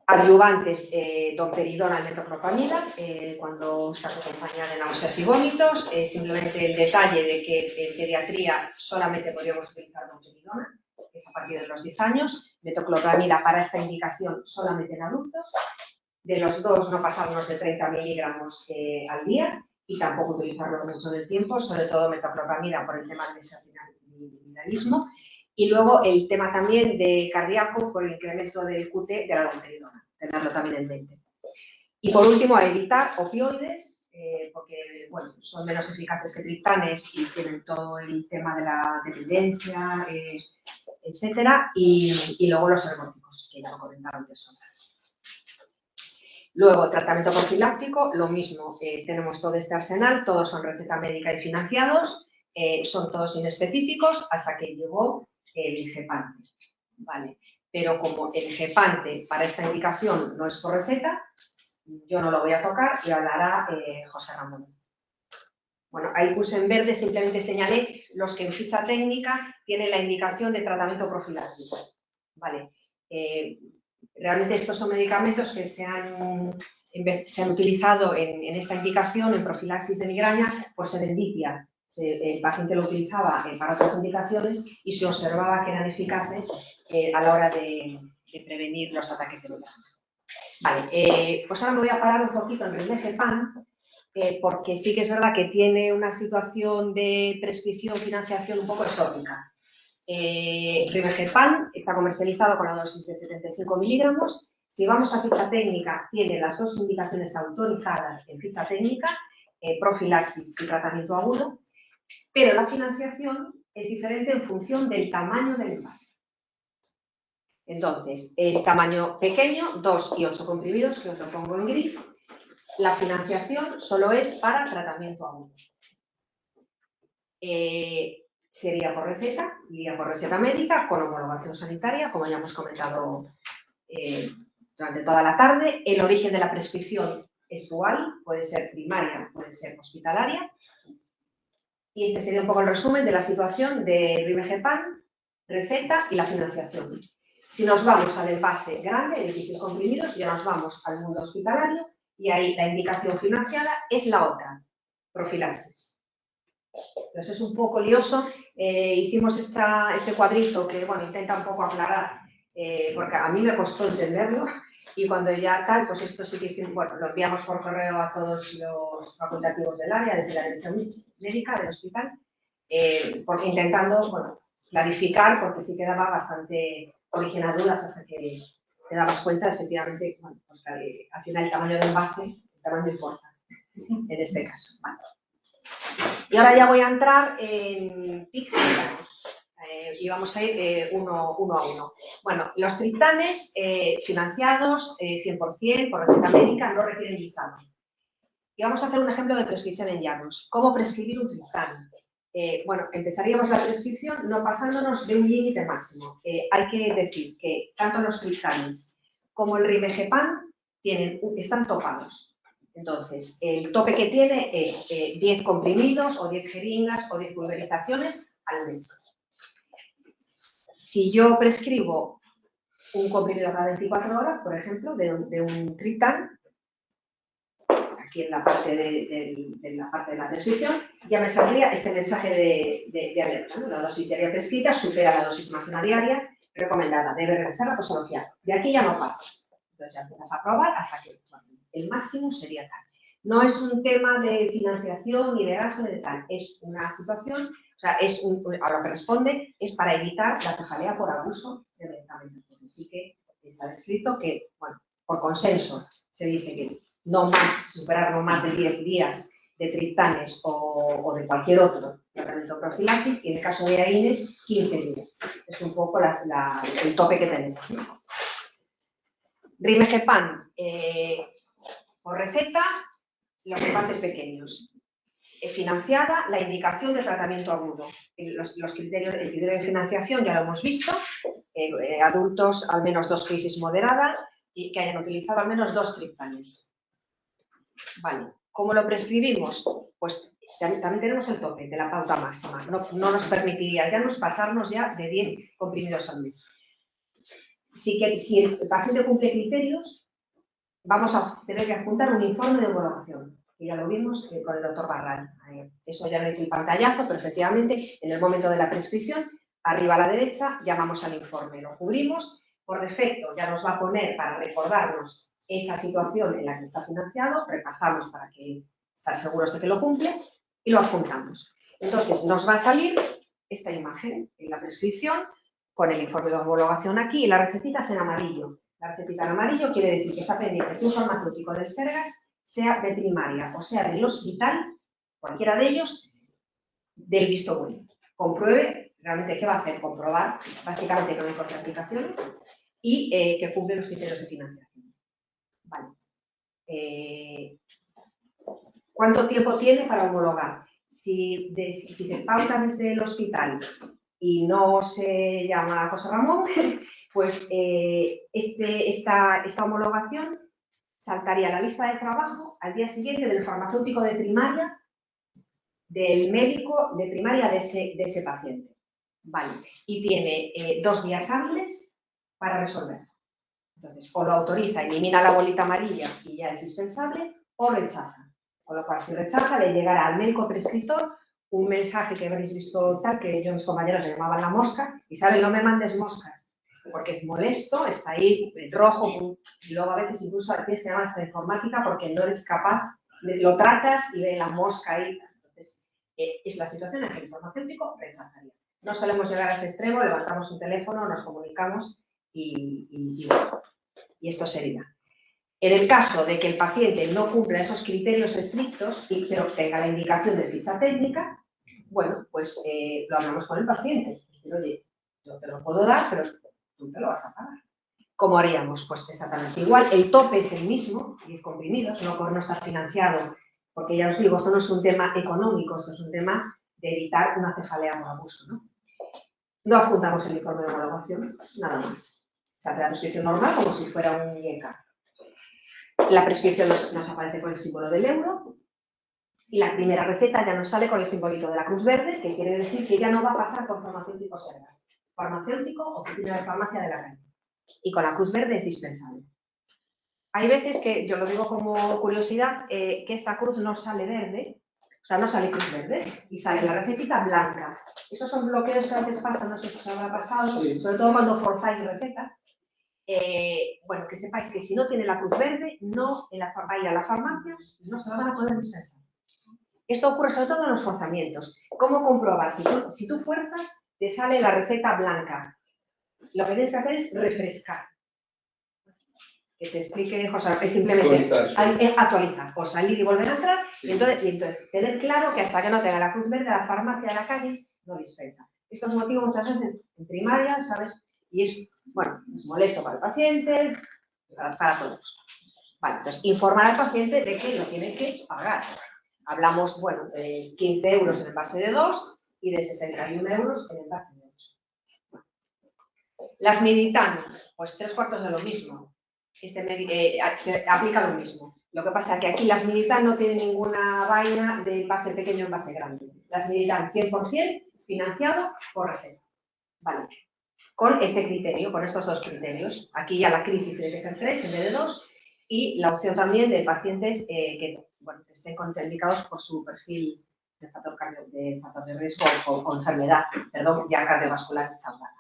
Speaker 3: Adyuvantes, domperidona y metoclopramida, cuando se acompaña de náuseas y vómitos. Simplemente el detalle de que en pediatría solamente podríamos utilizar domperidona, que es a partir de los 10 años. Metoclopramida para esta indicación solamente en adultos. De los dos no pasarnos de 30 miligramos al día y tampoco utilizarlo mucho en el tiempo, sobre todo metoclopramida por el tema del desarrollismo. Y luego el tema también de cardíaco por el incremento del QT de la domperidona, tenerlo también en mente. Y por último, a evitar opioides, porque bueno, son menos eficaces que triptanes y tienen todo el tema de la dependencia, etcétera. Y luego los ergóticos, que ya lo comentaron que son. Luego, tratamiento profiláctico, lo mismo, tenemos todo este arsenal, todos son receta médica y financiados, son todos inespecíficos hasta que llegó el gepante, ¿vale? Pero como el gepante para esta indicación no es por receta, yo no lo voy a tocar y hablará José Ramón. Bueno, ahí puse en verde, simplemente señalé los que en ficha técnica tienen la indicación de tratamiento profiláctico, ¿vale? Realmente estos son medicamentos que se han utilizado en esta indicación, en profilaxis de migraña, por serendipia. El paciente lo utilizaba para otras indicaciones y se observaba que eran eficaces a la hora de prevenir los ataques de migraña. Vale, pues ahora me voy a parar un poquito en Rimejepan, porque sí que es verdad que tiene una situación de prescripción, financiación un poco exótica. Rimejepan está comercializado con la dosis de 75 miligramos. Si vamos a ficha técnica, tiene las dos indicaciones autorizadas en ficha técnica, profilaxis y tratamiento agudo, pero la financiación es diferente en función del tamaño del envase. Entonces, el tamaño pequeño, 2 y 8 comprimidos, que os lo pongo en gris, la financiación solo es para tratamiento agudo. Sería por receta, iría por receta médica, con homologación sanitaria, como ya hemos comentado durante toda la tarde. El origen de la prescripción es dual, puede ser primaria, puede ser hospitalaria. Y este sería un poco el resumen de la situación de Rimejepan, receta y la financiación. Si nos vamos al envase grande, de 16 comprimidos, ya nos vamos al mundo hospitalario y ahí la indicación financiada es la otra, profilaxis. Entonces es un poco lioso. Hicimos este cuadrito que bueno, intenta un poco aclarar, porque a mí me costó entenderlo y cuando ya tal, pues esto sí que bueno, lo enviamos por correo a todos los facultativos del área, desde la dirección médica del hospital, porque intentando bueno, clarificar, porque sí quedaba bastante original dudas hasta que te dabas cuenta, efectivamente, bueno, pues, al final el tamaño del envase, el tamaño importa en este caso. Vale. Y ahora ya voy a entrar en tics y vamos a ir uno a uno. Bueno, los triptanes financiados 100% por receta médica no requieren visado. Y vamos a hacer un ejemplo de prescripción en llanos. ¿Cómo prescribir un triptán? Bueno, empezaríamos la prescripción no pasándonos de un límite máximo. Hay que decir que tanto los triptanes como el Rimejepan están topados. Entonces, el tope que tiene es 10 comprimidos o 10 jeringas o 10 pulverizaciones al mes. Si yo prescribo un comprimido cada 24 horas, por ejemplo, de un triptán, aquí en la parte de la prescripción, ya me saldría este mensaje de alerta, ¿no? La dosis diaria prescrita supera la dosis máxima diaria recomendada, debe revisar la posología. De aquí ya no pasas. Entonces ya empiezas a probar hasta que el máximo sería tal. No es un tema de financiación ni de gasto ni de tal, es una situación, o sea, a lo que responde es para evitar la cefalea por abuso de medicamentos. Porque sí que está descrito que, bueno, por consenso se dice que superar no más de 10 días de triptanes o de cualquier otro tratamiento profilaxis, y en el caso de AINES, 15 días. Es un poco el tope que tenemos, ¿no? Rimejepan, por receta, los envases pequeños. Financiada, la indicación de tratamiento agudo. El criterio de financiación ya lo hemos visto. Adultos, al menos 2 crisis moderadas y que hayan utilizado al menos 2 triptanes.
Speaker 6: Vale. ¿Cómo lo prescribimos? Pues también tenemos el tope de la pauta máxima. No nos permitiría pasarnos ya de 10 comprimidos al mes. Si el paciente cumple criterios, vamos a tener que adjuntar un informe de homologación, que ya lo vimos con el doctor Barral. Eso ya no hay el pantallazo, pero efectivamente en el momento de la prescripción, arriba a la derecha, llamamos al informe, lo cubrimos, por defecto ya nos va a poner para recordarnos esa situación en la que está financiado, repasamos para que estar seguros de que lo cumple y lo adjuntamos. Entonces nos va a salir esta imagen en la prescripción con el informe de homologación aquí y las recetitas en amarillo. La recetita en amarillo quiere decir que está pendiente que un farmacéutico del Sergas sea de primaria o sea del hospital, cualquiera de ellos, del visto bueno. Compruebe realmente qué va a hacer, comprobar básicamente que no hay contraindicaciones y que cumple los criterios de financiación. Vale. ¿Cuánto tiempo tiene para homologar? Si se pauta desde el hospital y no se llama José Ramón, pues esta homologación saltaría a la lista de trabajo al día siguiente del farmacéutico de primaria, del médico de primaria de ese paciente. Vale. Y tiene 2 días hábiles para resolverlo. Entonces, o lo autoriza, elimina la bolita amarilla y ya es dispensable, o rechaza. Con lo cual, si rechaza, le llegará al médico prescriptor un mensaje que habréis visto tal, que yo y mis compañeros le llamaban la mosca, y saben, no me mandes moscas, porque es molesto, está ahí rojo, y luego a veces incluso tienes que llamar hasta informática porque no eres capaz, lo tratas y ve la mosca ahí. Entonces, es la situación en que el farmacéutico rechazaría. No solemos llegar a ese extremo, levantamos un teléfono, nos comunicamos y esto sería. En el caso de que el paciente no cumpla esos criterios estrictos, pero tenga la indicación de ficha técnica, bueno, pues lo hablamos con el paciente. Decir, oye, yo te lo puedo dar, pero tú te lo vas a pagar. ¿Cómo haríamos? Pues exactamente igual. El tope es el mismo, 10 comprimidos, no por no estar financiado, porque ya os digo, esto no es un tema económico, esto es un tema de evitar una cefalea por abuso, ¿no? No adjuntamos el informe de homologación, nada más. Se hace la prescripción normal como si fuera un IEK. La prescripción nos aparece con el símbolo del euro y la primera receta ya nos sale con el simbolito de la cruz verde, que quiere decir que ya no va a pasar por farmacéutico Sergas. Farmacéutico, oficina de farmacia de la calle. Y con la cruz verde es dispensable. Hay veces que, yo lo digo como curiosidad, que esta cruz no sale verde, o sea, no sale cruz verde, y sale la recetita blanca. Esos son bloqueos que a veces pasan, no sé si os habrá pasado, sí. Sobre todo cuando forzáis recetas. Bueno, que sepáis que si no tiene la cruz verde, no va a ir a la farmacia, no se la van a poder dispensar. Esto ocurre sobre todo en los forzamientos. ¿Cómo comprobar? Si tú fuerzas, te sale la receta blanca. Lo que tienes que hacer es refrescar. Que te explique, José, es simplemente actualizar, o salir y volver a entrar, sí. y entonces tener claro que hasta que no tenga la cruz verde, la farmacia de la calle no dispensa. Esto es motivo muchas veces en primaria, ¿sabes? Y es, bueno, es molesto para el paciente, para todos. Vale, entonces, informar al paciente de que lo tiene que pagar. Hablamos, bueno, de 15 euros en envase de 2 y de 61 euros en envase de 8. Bueno. Las Meditan, pues 3/4 de lo mismo. Se aplica lo mismo. Lo que pasa es que aquí las Meditan no tienen ninguna vaina de envase pequeño en envase grande. Las Meditan 100% financiado por receta. Vale. Con este criterio, con estos 2 criterios. Aquí ya la crisis tiene que ser 3 en vez de 2 y la opción también de pacientes que estén contraindicados por su perfil de factor de riesgo o enfermedad, ya cardiovascular instaurada.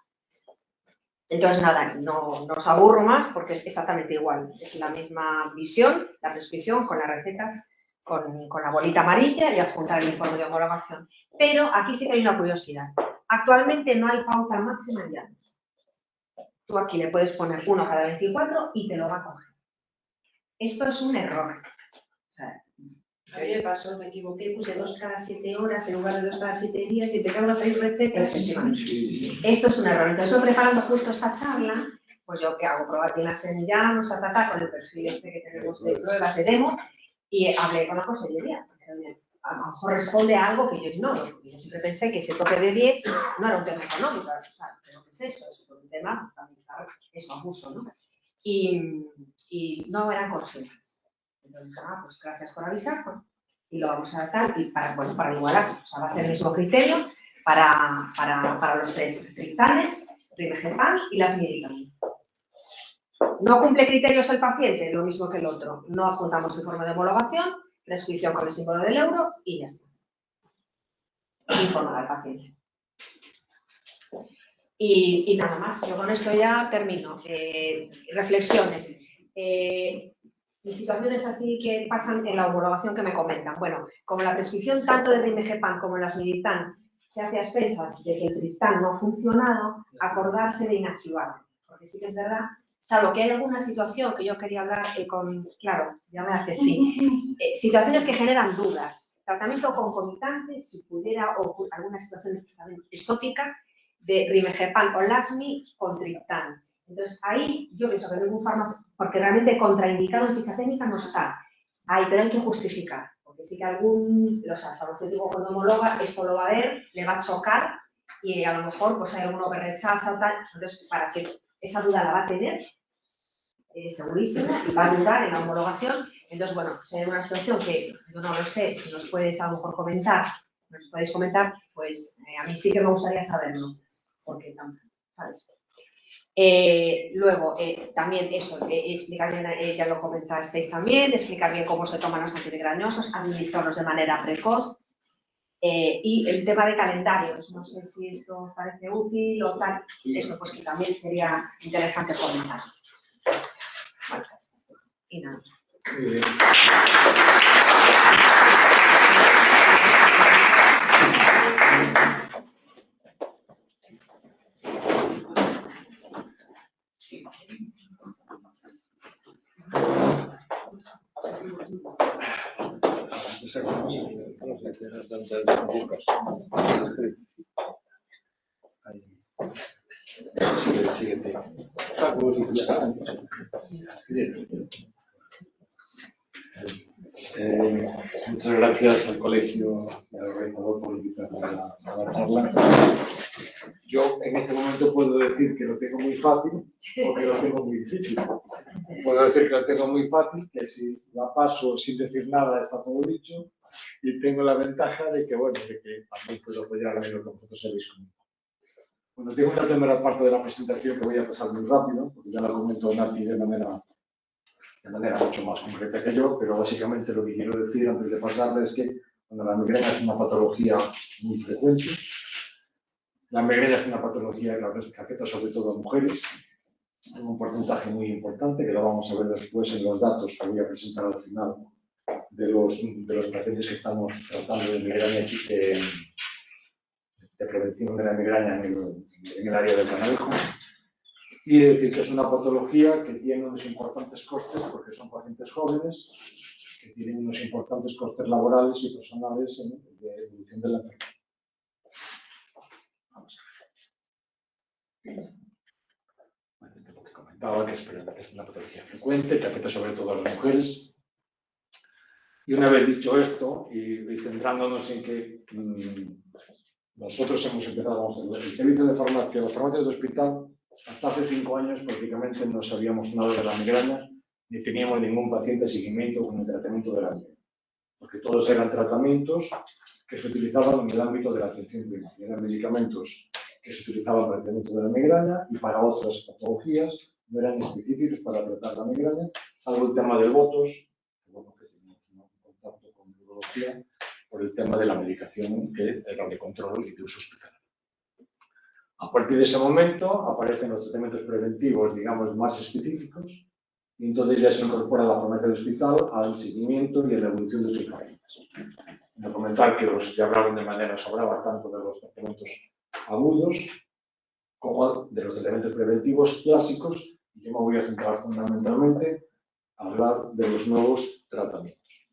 Speaker 6: Entonces, nada, no os aburro más porque es exactamente igual. Es la misma visión, la prescripción con las recetas, con la bolita amarilla y adjuntar el informe de homologación. Pero aquí sí que hay una curiosidad. Actualmente no hay pauta máxima en llanos. Tú aquí le puedes poner 1 cada 24 y te lo va a coger. Esto es un error. O sea, a mí me pasó, me equivoqué, puse 2 cada 7 horas en lugar de 2 cada 7 días y empezaron a salir recetas. Esto es un error. Entonces, yo preparando justo esta charla, pues yo ¿qué hago? Probatinas en llanos, con el perfil este que tenemos de pruebas de demo y hablé con la consellería. A lo mejor responde a algo que yo ignoro. Yo siempre pensé que ese tope de 10 no era un tema económico. O sea, ¿pero qué es eso? Es un tema, también, claro, es abuso, ¿no? Y no eran conscientes. Entonces, pues gracias por avisar, pues, y lo vamos a adaptar y para igualar. O sea, va a ser el mismo criterio para los tres triptanes, Rimegepant y las Miritam. No cumple criterios el paciente, lo mismo que el otro. No adjuntamos informe de homologación, prescripción con el símbolo del euro y ya está. Informar al paciente. Y nada más, yo con esto ya termino. Reflexiones. Situaciones así que pasan en la homologación que me comentan. Bueno, como la prescripción tanto de Rimegepant como las Miritam se hace a expensas de que el triptán no ha funcionado, acordarse de inactivar. Porque sí que es verdad, salvo que hay alguna situación que yo quería hablar claro, ya me hace sí, situaciones que generan dudas. Tratamiento concomitante, si pudiera ocurrir alguna situación exótica, de Rimegepant o Lasmi con triptán. Entonces, ahí yo pienso que no hay ningún fármaco, porque realmente contraindicado en ficha técnica no está. Pero hay que justificar, porque sí que los farmacéuticos cuando homologa esto lo va a ver, le va a chocar y a lo mejor pues hay alguno que rechaza o tal. Entonces, para que esa duda la va a tener, segurísimo, y va a dudar en la homologación. Entonces, bueno, si hay una situación que yo no lo sé, si nos puedes a lo mejor comentar, pues a mí sí que me gustaría saberlo, porque ¿sabes? Luego, también eso, explicar bien, ya lo comentasteis también, explicar bien cómo se toman los antimigrañosos, administrarlos de manera precoz. Y el tema de calendarios, no sé si esto os parece útil o tal, eso pues que también sería interesante comentar. Vale. Y nada más.
Speaker 4: Síguete.
Speaker 5: Muchas gracias al colegio y al organizador por invitarme a la charla. Yo en este momento puedo decir que lo tengo muy fácil o que lo tengo muy difícil. Puedo decir que lo tengo muy fácil, que si la paso sin decir nada está todo dicho, y tengo la ventaja de que, bueno, de que también puedo apoyarme en lo que vosotros habéis comentado. Bueno, tengo una primera parte de la presentación que voy a pasar muy rápido, porque ya la comento Nati de manera mucho más concreta que yo, pero básicamente lo que quiero decir antes de pasarle es que la migraña es una patología muy frecuente. La migraña es una patología que afecta sobre todo a mujeres, en un porcentaje muy importante, que lo vamos a ver después en los datos que voy a presentar al final de los pacientes que estamos tratando de migraña, de prevención de la migraña en el área del manejo. Y decir que es una patología que tiene unos importantes costes porque son pacientes jóvenes que tienen unos importantes costes laborales y personales de evolución de la enfermedad. Vamos a ver. Bueno, esto es lo que comentaba, que es una patología frecuente, que afecta sobre todo a las mujeres. Y una vez dicho esto, y centrándonos en que nosotros hemos empezado el servicio de farmacia, las farmacias de hospital, hasta hace 5 años prácticamente no sabíamos nada de la migraña, ni teníamos ningún paciente de seguimiento con el tratamiento de la migraña. Porque todos eran tratamientos que se utilizaban en el ámbito de la atención primaria. Eran medicamentos que se utilizaban para el tratamiento de la migraña y para otras patologías, no eran específicos para tratar la migraña, salvo el tema del botox, que teníamos un contacto con neurología, por el tema de la medicación que era de control y de uso hospitalario. A partir de ese momento aparecen los tratamientos preventivos, digamos, más específicos, y entonces ya se incorpora la farmacia del hospital al seguimiento y a la evolución de sus pacientes. Voy a comentar que ya hablaron de manera sobrada tanto de los tratamientos agudos como de los tratamientos preventivos clásicos, y yo me voy a centrar fundamentalmente a hablar de los nuevos tratamientos.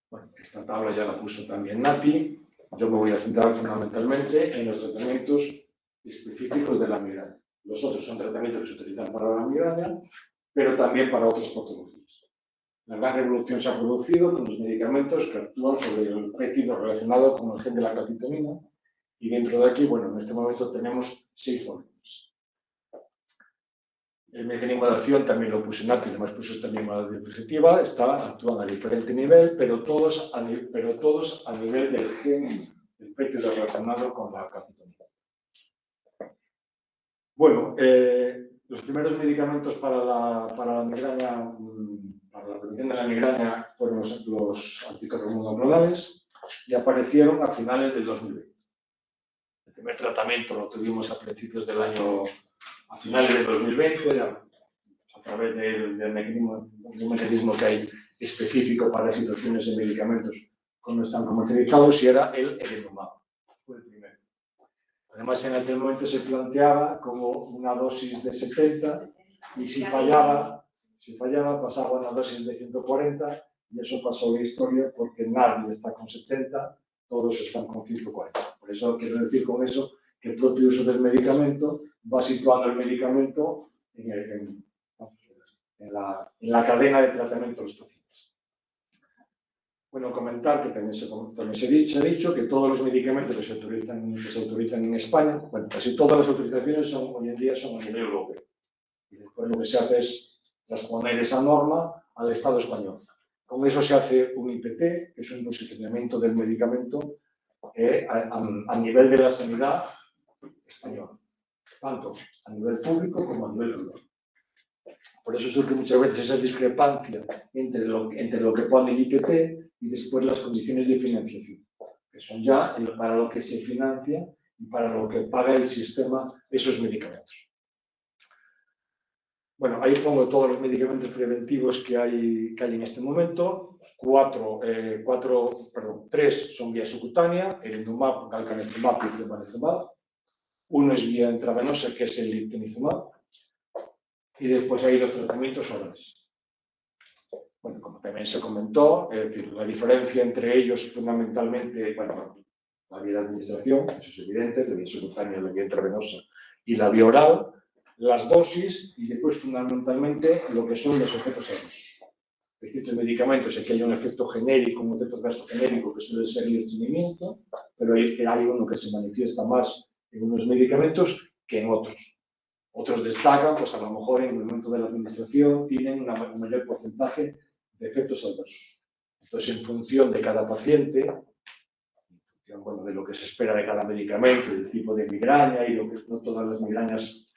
Speaker 5: Bueno, esta tabla ya la puso también Nati. Yo me voy a centrar fundamentalmente en los tratamientos específicos de la migraña. Los otros son tratamientos que se utilizan para la migraña, pero también para otras patologías. La gran revolución se ha producido con los medicamentos que actúan sobre el péptido relacionado con el gen de la calcitonina, y dentro de aquí, bueno, en este momento tenemos 6 fórmulas. El mecanismo de acción también lo puso Nati, además puso esta misma diapositiva, actúan a diferente nivel, pero todos a nivel del gen del péptido relacionado con la calcitonina. Bueno, los primeros medicamentos para la migraña, para la prevención de la migraña, fueron los anticuerpos monoclonales y aparecieron a finales del 2020. El primer tratamiento lo tuvimos a principios del año, a finales del 2020, a través de un mecanismo que hay específico para situaciones de medicamentos que no están comercializados, y era el erenumab. Fue el primero. Además, en aquel momento se planteaba como una dosis de 70 y si fallaba pasaba a una dosis de 140, y eso pasó a la historia porque nadie está con 70, todos están con 140. Por eso quiero decir con eso que el propio uso del medicamento va situando el medicamento en la cadena de tratamiento de los pacientes. Bueno, comentar que también se ha dicho que todos los medicamentos que se autorizan en España, bueno, casi todas las autorizaciones hoy en día son a nivel europeo. Y después lo que se hace es transponer esa norma al Estado español. Con eso se hace un IPT, que es un posicionamiento del medicamento a nivel de la sanidad española, tanto a nivel público como a nivel privado. Por eso surge muchas veces esa discrepancia entre lo que pone el IPT y después las condiciones de financiación, que son ya para lo que se financia y para lo que paga el sistema esos medicamentos. Bueno, ahí pongo todos los medicamentos preventivos que hay en este momento. Tres son vía subcutánea, erenumab, galcanezumab y flunitrazumab. Uno es vía intravenosa, que es el litinizumab. Y después hay los tratamientos orales. Bueno, como también se comentó, es decir, la diferencia entre ellos fundamentalmente, bueno, la vía de administración, eso es evidente, la vía subcutánea, la vía intravenosa y la vía oral, las dosis y después fundamentalmente lo que son los efectos adversos. Es decir, el medicamento es que hay un efecto genérico, un efecto adverso genérico que suele ser el estreñimiento, pero hay uno que se manifiesta más en unos medicamentos que en otros. Otros destacan, pues a lo mejor en el momento de la administración tienen un mayor porcentaje de efectos adversos. Entonces, en función de cada paciente, en función, bueno, de lo que se espera de cada medicamento, del tipo de migraña, y lo que no todas las migrañas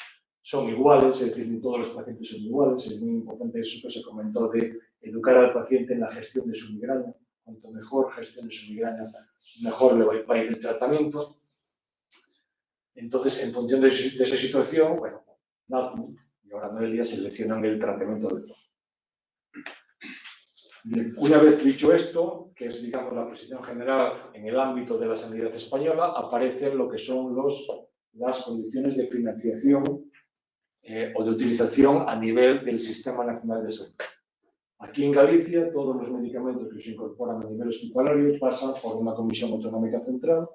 Speaker 5: son iguales, es decir, no todos los pacientes son iguales. Es muy importante eso que se comentó de educar al paciente en la gestión de su migraña. Cuanto mejor gestión de su migraña, mejor le va a ir el tratamiento. Entonces, en función de esa situación, bueno, Nati y ahora Noelia seleccionan el tratamiento de todo. Una vez dicho esto, que es, digamos, la posición general en el ámbito de la sanidad española, aparecen lo que son las condiciones de financiación o de utilización a nivel del Sistema Nacional de Salud. Aquí en Galicia, todos los medicamentos que se incorporan a nivel hospitalario pasan por una comisión autonómica central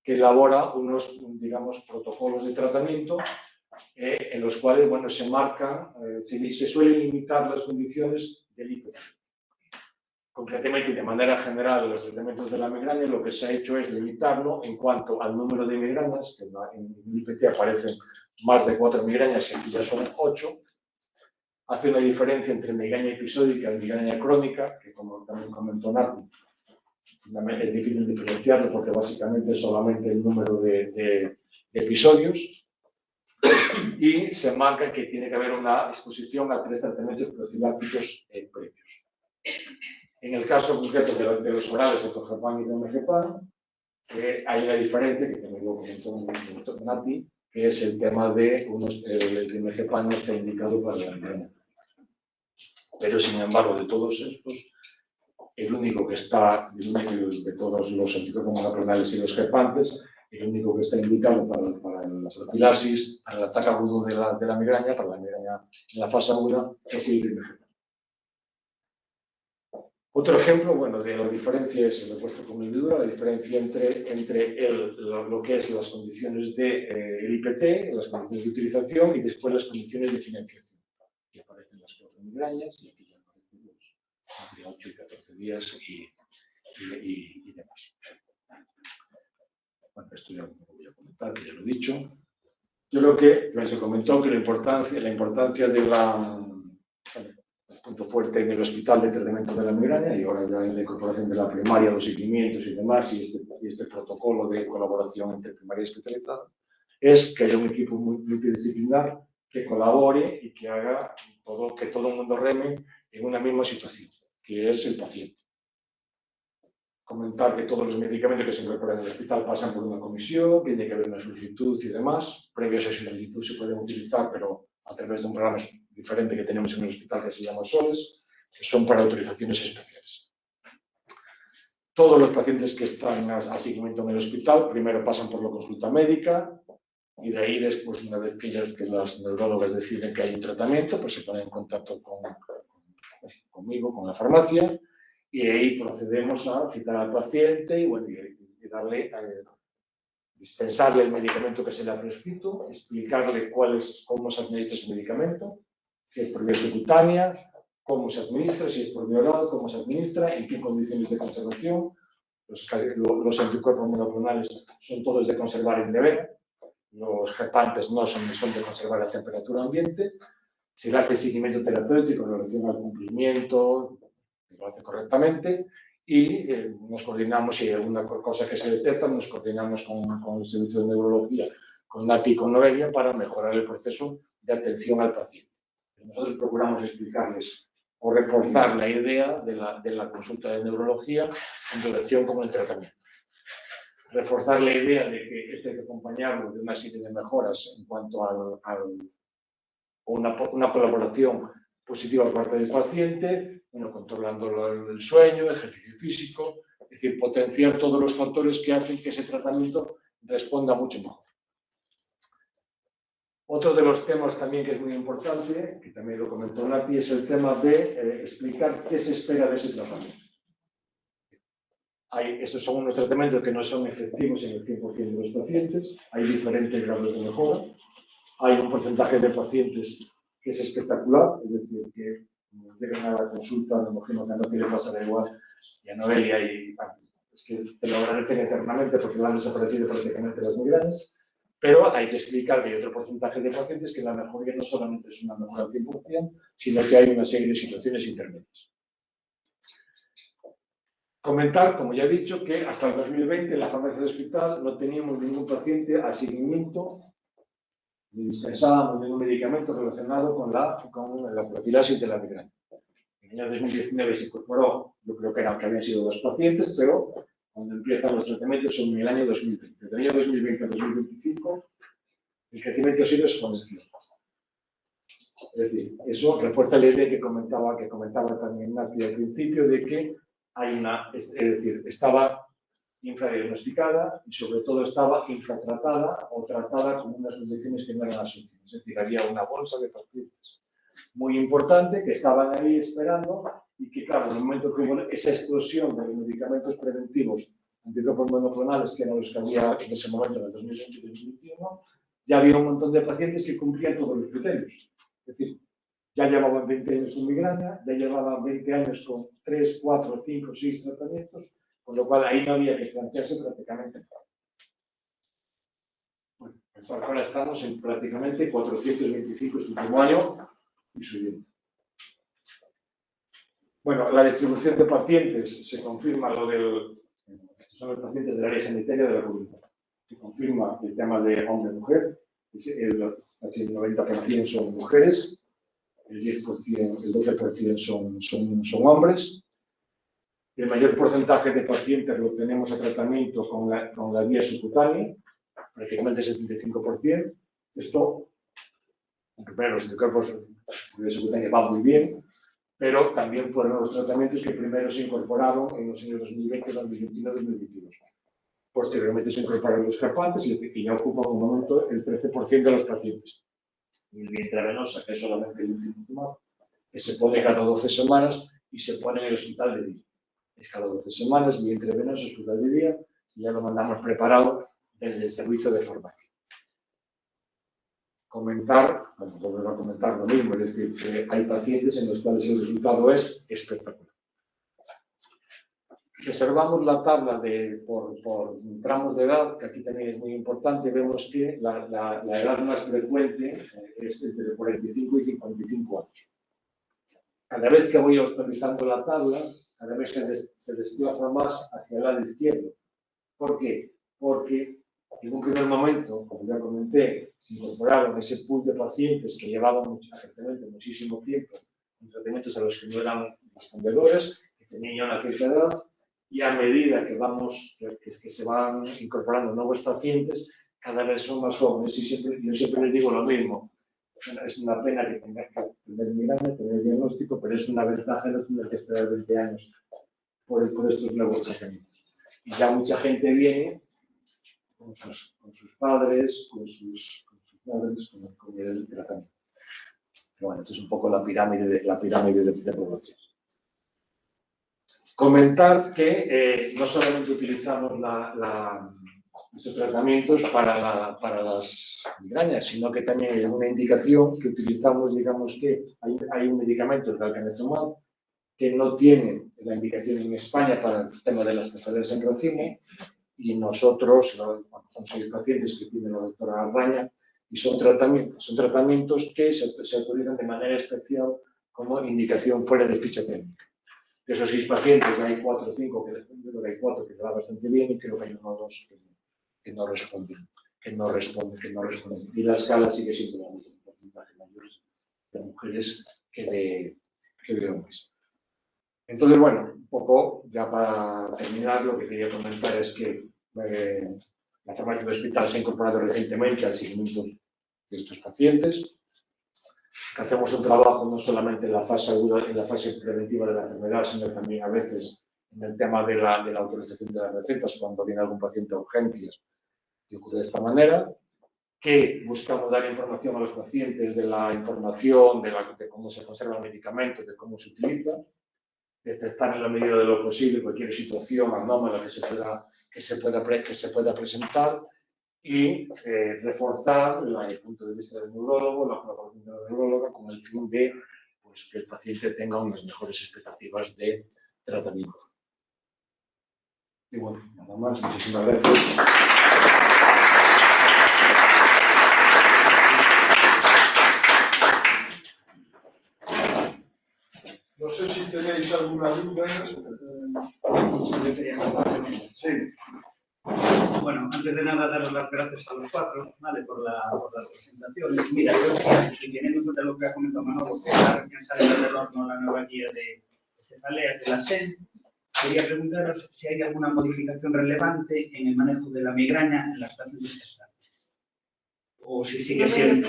Speaker 5: que elabora unos, digamos, protocolos de tratamiento en los cuales, bueno, se marcan, se suelen limitar las condiciones del IPT. Concretamente, de manera general, los tratamientos de la migraña, lo que se ha hecho es limitarlo en cuanto al número de migrañas, que en el IPT aparecen más de 4 migrañas y aquí ya son 8. Hace una diferencia entre migraña episódica y migraña crónica, que como también comentó Nati, es difícil diferenciarlo porque básicamente es solamente el número de episodios. Y se marca que tiene que haber una exposición a 3 tratamientos profilácticos previos. En el caso concreto de los orales, etoxapan y dimejepan, hay una diferencia que también lo comentó Nati, que es el tema de el dimejepan no está indicado para la migraña. Pero sin embargo, de todos estos, el único que está, de todos los anticuerpos monoclonales y los gepantes, el único que está indicado para la profilaxis, para el ataque agudo de la migraña, para la migraña en la fase aguda, es el dimejepan. Otro ejemplo, bueno, de la diferencia es, lo he puesto como individual, la diferencia entre lo que es las condiciones del IPT, las condiciones de utilización y después las condiciones de financiación. Aquí aparecen las 4 migrañas y aquí ya aparecen los entre 8 y 14 días y demás. Bueno, esto ya lo voy a comentar, que ya lo he dicho. Yo creo que se comentó que la importancia de el punto fuerte en el hospital de tratamiento de la migraña y ahora ya en la incorporación de la primaria, los seguimientos y demás, y este protocolo de colaboración entre primaria y especializada, es que haya un equipo multidisciplinar que colabore y que haga que todo el mundo reme en una misma situación, que es el paciente. Comentar que todos los medicamentos que se incorporan en el hospital pasan por una comisión, que tiene que haber una solicitud y demás. Previo a esa solicitud se pueden utilizar, pero a través de un programa diferente que tenemos en el hospital que se llama SOLES, que son para autorizaciones especiales. Todos los pacientes que están a seguimiento en el hospital primero pasan por la consulta médica y de ahí después, una vez que las neurólogas deciden que hay un tratamiento, pues se ponen en contacto conmigo, con la farmacia, y ahí procedemos a citar al paciente y, bueno, y darle, dispensarle el medicamento que se le ha prescrito, explicarle cómo se administra ese medicamento, si es por vía subcutánea, cómo se administra, si es por vía oral, cómo se administra, en qué condiciones de conservación. Los anticuerpos monoclonales son todos de conservar en nevera, los gepantes no son de conservar a temperatura ambiente. Se le hace el seguimiento terapéutico en relación al cumplimiento, lo hace correctamente, y nos coordinamos, si hay alguna cosa que se detecta, nos coordinamos con el servicio de neurología, con Nati y con Noelia, para mejorar el proceso de atención al paciente. Nosotros procuramos explicarles o reforzar la idea de la consulta de neurología en relación con el tratamiento. Reforzar la idea de que esto hay que acompañarlo de una serie de mejoras en cuanto a una colaboración positiva por parte del paciente, bueno, controlando el sueño, el ejercicio físico, es decir, potenciar todos los factores que hacen que ese tratamiento responda mucho mejor. Otro de los temas también que es muy importante, que también lo comentó Nati, es el tema de explicar qué se espera de ese tratamiento. Estos son unos tratamientos que no son efectivos en el 100% de los pacientes, hay diferentes grados de mejora, hay un porcentaje de pacientes que es espectacular, es decir, que llegan a la consulta, me imagino que a Nati le pasará igual, y a Noelia, y bueno, es que te lo agradecen eternamente porque le han desaparecido prácticamente las migrañas, pero hay que explicar que hay otro porcentaje de pacientes que la mejoría no solamente es una mejora al 100%, sino que hay una serie de situaciones intermedias. Comentar, como ya he dicho, que hasta el 2020 en la farmacia de hospital no teníamos ningún paciente a seguimiento ni dispensábamos ningún medicamento relacionado con la profilaxis de la migraña. En el año 2019 se incorporó, yo creo que habían sido 2 pacientes, pero cuando empiezan los tratamientos son en el año 2020. Del año 2020 a 2025 el crecimiento ha sido exponencial. Es decir, eso refuerza la idea que comentaba también Nati al principio, de que estaba infradiagnosticada y sobre todo estaba infratratada o tratada con unas condiciones que no eran las últimas. Es decir, había una bolsa de pacientes muy importante que estaban ahí esperando y que, claro, en el momento que hubo esa explosión de los medicamentos preventivos anticuerpos monoclonales, que eran los que había en ese momento, en el 2020 y 2021, ya había un montón de pacientes que cumplían todos los criterios. Es decir, ya llevaban 20 años con migraña, ya llevaban 20 años con 3, 4, 5, 6 tratamientos, con lo cual ahí no había que plantearse prácticamente nada. Bueno, pues ahora estamos en prácticamente 425 este último año y subiendo. Bueno, la distribución de pacientes se confirma estos son los pacientes del área sanitaria de la comunidad. Se confirma el tema de hombre-mujer, casi el 90% son mujeres, el 10%, el 12% son hombres. El mayor porcentaje de pacientes lo tenemos a tratamiento con la vía subcutánea, prácticamente el 75%. Esto, aunque primero los anticuerpos por vía subcutánea van muy bien, pero también fueron los tratamientos que primero se incorporaron en los años 2020, 2021 y 2022. Posteriormente se incorporaron los gepantes y ya ocupan un momento el 13% de los pacientes. Y el vía intravenosa, que es solamente el último, que se pone cada 12 semanas y se pone en el hospital de día. Es cada 12 semanas, vía intravenosa, hospital de día, y ya lo mandamos preparado desde el servicio de farmacia. Volver a comentar lo mismo, es decir, que hay pacientes en los cuales el resultado es espectacular. observamos la tabla por tramos de edad, que aquí también es muy importante, vemos que la edad más frecuente es entre 45 y 55 años. Cada vez que voy actualizando la tabla, cada vez se desplaza más hacia el lado izquierdo. ¿Por qué? Porque en un primer momento, como ya comenté, se incorporaron ese pool de pacientes que llevaban efectivamente muchísimo tiempo en tratamientos a los que no eran respondedores, que tenían ya una cierta edad, y a medida que se van incorporando nuevos pacientes, cada vez son más jóvenes. Y yo siempre les digo lo mismo. Es una pena que tengas que tener migraña, tener diagnóstico, pero es una ventaja no tener que esperar 20 años por estos nuevos tratamientos. Y ya mucha gente viene con sus padres, con sus madres, con el tratamiento. Bueno, esto es un poco la pirámide de población. Comentar que no solamente utilizamos estos tratamientos para las migrañas, sino que también hay una indicación que utilizamos, digamos que hay un medicamento, el galcanezumab, que no tiene la indicación en España para el tema de las cefaleas en racimo, y nosotros, son 6 pacientes que tiene la doctora Arraña, y son tratamientos que se autorizan de manera especial como indicación fuera de ficha técnica. De esos 6 pacientes, hay 4 o 5 que hay 4 que le va bastante bien, y creo que hay 1 o 2 que no responden. Y la escala sigue siendo la misma, un porcentaje mayor de mujeres que de hombres. Entonces, bueno, un poco, ya para terminar, lo que quería comentar es que la farmacia del hospital se ha incorporado recientemente al seguimiento de estos pacientes, que hacemos un trabajo no solamente en la fase aguda, en la fase preventiva de la enfermedad, sino también a veces en el tema de la autorización de las recetas, cuando viene algún paciente a urgencias, y ocurre de esta manera, que buscamos dar información a los pacientes de la información, de cómo se conserva el medicamento, de cómo se utiliza, detectar en la medida de lo posible cualquier situación anómala que se pueda presentar, y reforzar desde el punto de vista del neurólogo, la colaboración de la neuróloga, con el fin de que el paciente tenga unas mejores expectativas de tratamiento. Y bueno, nada más, muchísimas gracias.
Speaker 1: No sé si tenéis alguna duda. Sí.
Speaker 7: Bueno, antes de nada, daros las gracias a los 4, ¿vale? por las presentaciones. Mira, yo, teniendo en cuenta lo que ha comentado Manolo, que está recién salida del horno la nueva guía de cefaleas de la SEN, quería preguntaros si hay alguna modificación relevante en el manejo de la migraña en las pacientes gestantes. O si sigue siendo...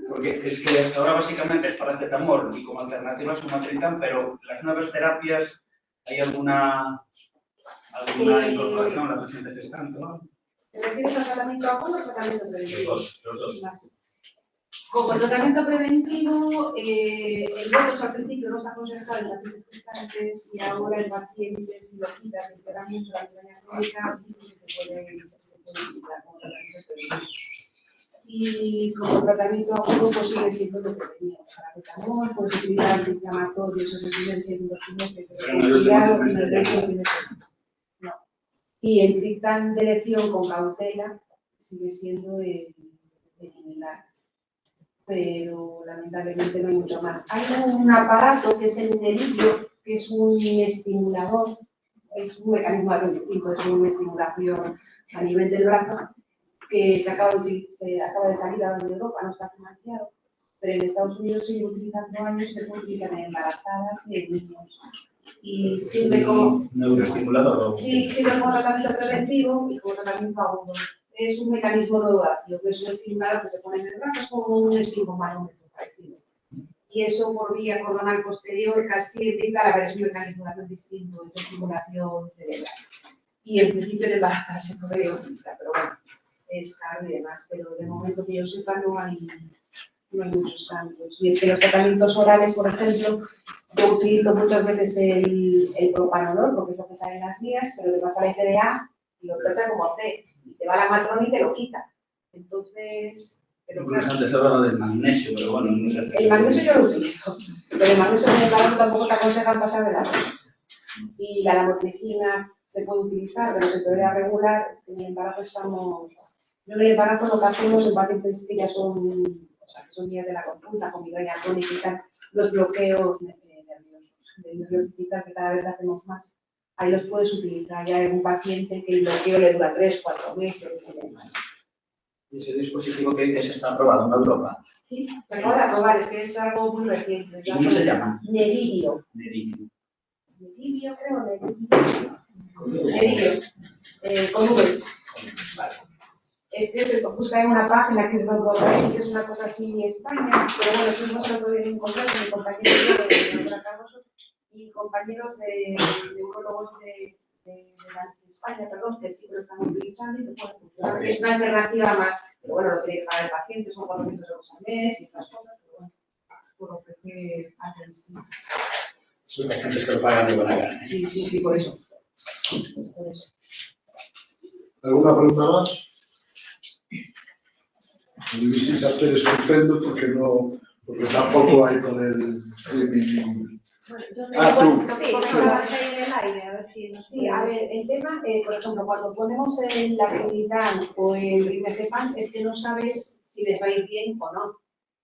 Speaker 7: Porque es que hasta ahora básicamente es paracetamol y como alternativa sumatriptan, pero las nuevas terapias, ¿hay alguna incorporación a la paciente gestante?
Speaker 3: ¿Te refieres al tratamiento agudo o tratamiento preventivo?
Speaker 7: Los dos.
Speaker 3: Como tratamiento preventivo, nosotros al principio nos aconsejaba en pacientes gestantes y ahora en pacientes siloquitas que empeoran mucho la migraña crónica, se puede utilizar como tratamiento preventivo. Y como tratamiento agudo, pues sigue siendo lo que teníamos. Paracetamol, pues utilizar antiinflamatorios en el primer y segundo trimestre, pero con cuidado en el tercer trimestre. No. Y el triptán de elección con cautela sigue siendo el similar. Pero lamentablemente no hay mucho más. Hay un aparato que es el Nerivio, que es un estimulador, es un mecanismo distinto, es una estimulación a nivel del brazo, que se acaba de salir a Europa, no está financiado, pero en Estados Unidos sigue utilizando años, se puede utilizar en embarazadas y en niños. Y sirve como...
Speaker 7: ¿Neuroestimulador?
Speaker 3: Sí, sirve como tratamiento preventivo y como tratamiento agudo. Es un mecanismo nuevo ácido, que es un estimulador que se pone en el brazo, es como un esfingomarómetro parecido. Y eso por vía coronal posterior, casquética, la verdad es un mecanismo de acción distinto, es de estimulación cerebral. Y en principio en embarazada se podría utilizar, pero bueno, es caro y demás. Pero de momento que yo sepa no hay muchos cambios. Y es que los tratamientos orales, por ejemplo, yo utilizo muchas veces el propanolol, porque es lo que sale en las guías, pero te vas a la FDA y lo trata como C. Y te va la matrona y te lo quita. Entonces... Pero
Speaker 7: incluso antes hablaba del magnesio, pero bueno, no sé.
Speaker 3: El magnesio yo lo utilizo, pero el magnesio en el embarazo tampoco te aconsejan pasar de las veces. y la lamotrigina se puede utilizar, pero se debería regular. Es que en el embarazo estamos... En el embarazo lo que hacemos en pacientes que ya son, o sea, que son días de la consulta, con migraña crónica y tal, los bloqueos nerviosos, de nervios que cada vez hacemos más. Ahí los puedes utilizar. Ya hay un paciente que el bloqueo le dura 3, 4 meses y demás.
Speaker 7: ¿Y ese dispositivo que dices está aprobado en Europa?
Speaker 3: Sí, se acaba de aprobar, es que es algo muy reciente.
Speaker 7: ¿Y cómo se llama?
Speaker 3: Nerivio.
Speaker 7: Nerivio.
Speaker 3: Nerivio, creo, Nerivio. Con V.
Speaker 7: Vale.
Speaker 3: Es que se busca en una página que es .org, es una cosa así en España, pero bueno, eso no se lo pueden encontrar con mi compañero y compañeros de neurólogos de España, perdón, que sí lo están utilizando y que pueden funcionar. Es una alternativa más, pero bueno, lo tiene que pagar el paciente, son 400 euros al mes y estas cosas, pero bueno, por ofrecer algo distinto.
Speaker 7: Son pacientes que lo pagan de buena gana.
Speaker 3: Sí, por eso. Por eso.
Speaker 1: ¿Alguna pregunta más? Lo debisteis hacer estupendo porque tampoco hay con el streaming. Tú.
Speaker 3: Sí, ahí en el aire, a ver si... Sí, a ver, el tema, por ejemplo, cuando ponemos el Lasmiditan o el Rimegepant, es que no sabes si les va a ir bien o no.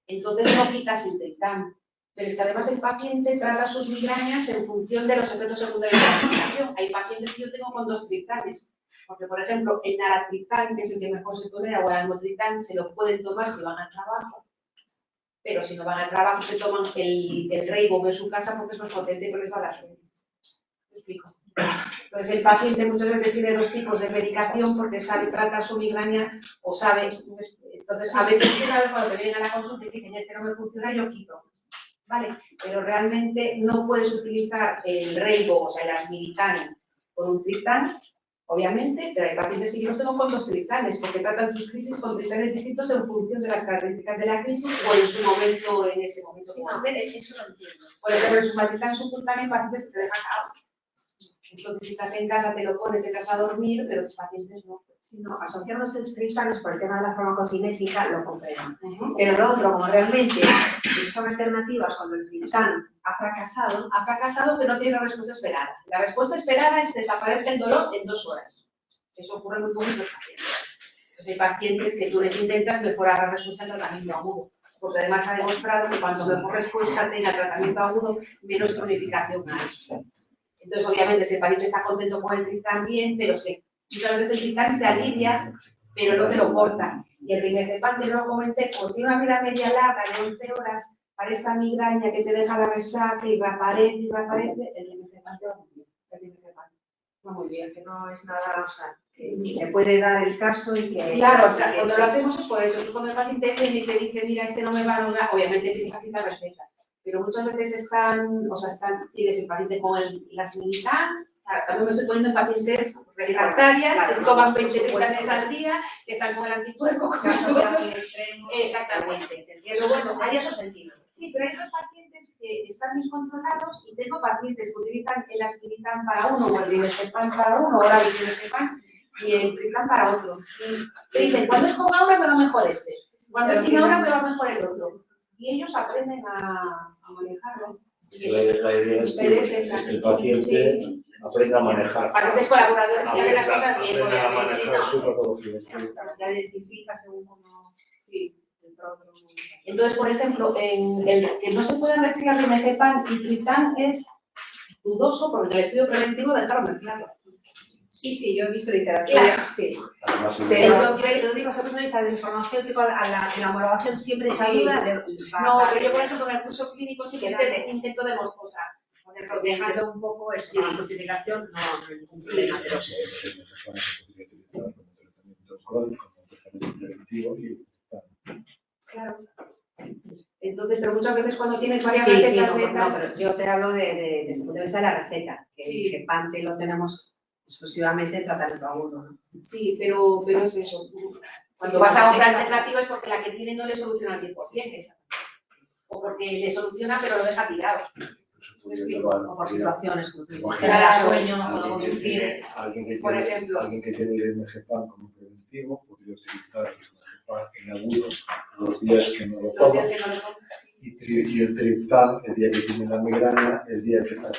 Speaker 3: Entonces no quitas el Triptán. Pero es que además el paciente trata sus migrañas en función de los efectos secundarios de la medicación. Hay pacientes que yo tengo con 2 triptanes. Porque, por ejemplo, el Naratriptán, que es el que mejor se tolera, o el Almotriptán, se lo pueden tomar si van al trabajo. Pero si no van al trabajo, se toman el Raybo en su casa porque es más potente y les va a dar sueño. ¿Me explico? Entonces, el paciente muchas veces tiene 2 tipos de medicación porque sabe tratar su migraña o sabe. Entonces, a veces una vez cuando te vienen a la consulta y dicen, este no me funciona, yo quito. ¿Vale? Pero realmente no puedes utilizar el Raybo, o sea, el Lasmiditan con un triptán, obviamente, pero hay pacientes que yo los tengo con 2 triptanes, porque tratan sus crisis con triptanes distintos en función de las características de la crisis o en su momento, en ese momento.
Speaker 6: Sí, no, eso lo entiendo.
Speaker 3: Por ejemplo, el sumatriptán subcutáneo hay pacientes que te dejan cao. Entonces, si estás en casa, te lo pones, te vas a dormir, pero los pacientes no.
Speaker 6: Si no, asociar los triptanes por el tema de la farmacocinética lo comprendo. Pero lo otro, como realmente son alternativas cuando el triptán ha fracasado, pero no tiene la respuesta esperada. La respuesta esperada es que desaparezca el dolor en 2 horas. Eso ocurre muy poco en los pacientes. Entonces, hay pacientes que tú les intentas mejorar la respuesta al tratamiento agudo. Porque además ha demostrado que cuanto mejor respuesta tenga el tratamiento agudo, menos cronificación hay. Entonces, obviamente, si el paciente está contento con el triptán, bien, pero sí. Muchas veces el triptán te alivia, pero no te lo corta. Y el Rimegepant, que lo comenté, como tiene una vida media larga de 11 horas, para esta migraña que te deja la resaca y reaparece, el Rimegepant te va muy bien. El Rimegepant va muy bien. Que no es nada, o sea, que se puede dar el caso y que...
Speaker 3: Claro, o sea, cuando lo hacemos es por eso. Tú cuando el paciente viene y te dice, mira, este no me va a lograr, obviamente tienes que citar recetas. Pero muchas veces tienes el paciente con el Lasmiditan. Claro, también me estoy poniendo en pacientes refractarias, que toman 20 triptanes al día, que están con el anticuerpo, con el exactamente.
Speaker 6: Pero bueno, hay esos sentidos.
Speaker 3: Sí, pero hay otros pacientes que están bien controlados y tengo pacientes que utilizan el Lasmiditan para uno o el Rimegepant para uno, ahora el Rimegepant y el triptán para otro. Y te dicen, cuando es con ahora me va mejor este, cuando es sin ahora me va mejor el otro. Y ellos aprenden a manejarlo.
Speaker 8: La idea es que el paciente aprenda a manejar.
Speaker 3: Pacientes colaboradores que hacen las cosas bien,
Speaker 8: aprenda a
Speaker 3: obviamente.
Speaker 8: manejar su patología.
Speaker 3: Ya identifica según cómo. Sí, el próximo. Entonces, por ejemplo, en el que no se puede mezclar Rimegepant y triptán es dudoso porque en el estudio preventivo dejaron mezclarlo.
Speaker 6: Sí, yo he visto literatura,
Speaker 3: Claro.
Speaker 6: sí.
Speaker 8: Además,
Speaker 6: Pero lo digo desde el punto de vista del farmacéutico, en la homologación siempre esa
Speaker 3: Sí.
Speaker 6: duda.
Speaker 3: No, pero yo, por ejemplo, en el curso clínico sí que intento demostrar.
Speaker 6: Dejando un poco la justificación, no hay ningún problema. Pero sí.
Speaker 3: Claro. Entonces, pero muchas veces cuando tienes varias
Speaker 6: Sí,
Speaker 3: recetas de
Speaker 6: no,
Speaker 3: tal-
Speaker 6: pero yo te hablo desde el punto de vista de la receta, que
Speaker 3: Sí.
Speaker 6: el Gepante lo tenemos exclusivamente en tratamiento agudo, ¿no?
Speaker 3: Sí, pero es eso. Cuando
Speaker 6: Sí,
Speaker 3: vas a
Speaker 6: sí.
Speaker 3: otra alternativa es porque la que tiene no le soluciona al 100%. O porque le soluciona pero lo deja tirado.
Speaker 6: O por situaciones como tú dices, que
Speaker 3: Claro.
Speaker 6: da sueño, cuando conducir.
Speaker 3: Por ejemplo.
Speaker 8: Alguien que tiene el Rimegepant como preventivo podría utilizar el Rimegepant en agudo los días que no lo
Speaker 3: Los
Speaker 8: toma
Speaker 3: días que no lo tomas.
Speaker 8: y el triptán el día que tiene la migraña, el día que está con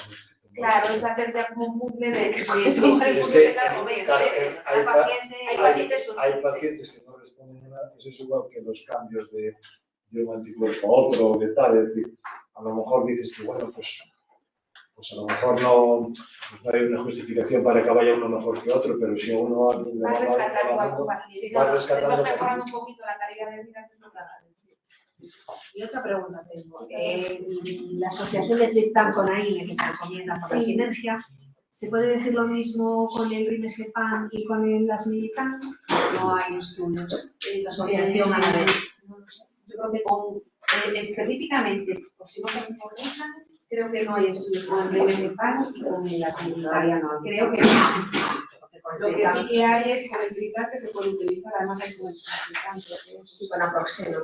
Speaker 3: Claro, es hacer ya como un puzzle de que
Speaker 6: Sí, sí,
Speaker 3: coger el
Speaker 6: sí,
Speaker 3: puzzle
Speaker 8: es que,
Speaker 3: de cada momento.
Speaker 8: claro,
Speaker 6: Hay pacientes
Speaker 8: hay pacientes que no responden a nada, eso es igual que los cambios de un anticuerpo a otro, o de tal, es decir, a lo mejor dices que, bueno, pues a lo mejor no hay una justificación para que vaya uno mejor que otro, pero si a uno alguien le
Speaker 3: Va a
Speaker 8: va mal,
Speaker 3: rescatar
Speaker 8: le va
Speaker 3: algún
Speaker 8: mal,
Speaker 3: paciente.
Speaker 8: va rescatando
Speaker 3: Estamos mejorando
Speaker 8: pacientes.
Speaker 3: un poquito la calidad de vida que nos da. Y otra pregunta tengo. La asociación de triptán con AINE que se recomienda por la sinergia, ¿se puede decir lo mismo con el rimegepam y con el asmilitán? No hay estudios de asociación a la vez. Yo creo que con, específicamente, por si no me corrijan, creo que no hay estudios con el rimegepam y con el asmilitán. Creo que no. Lo que sí que hay es con el triptán que se puede utilizar, además hay con el triptán,
Speaker 6: sí, con aproxeno.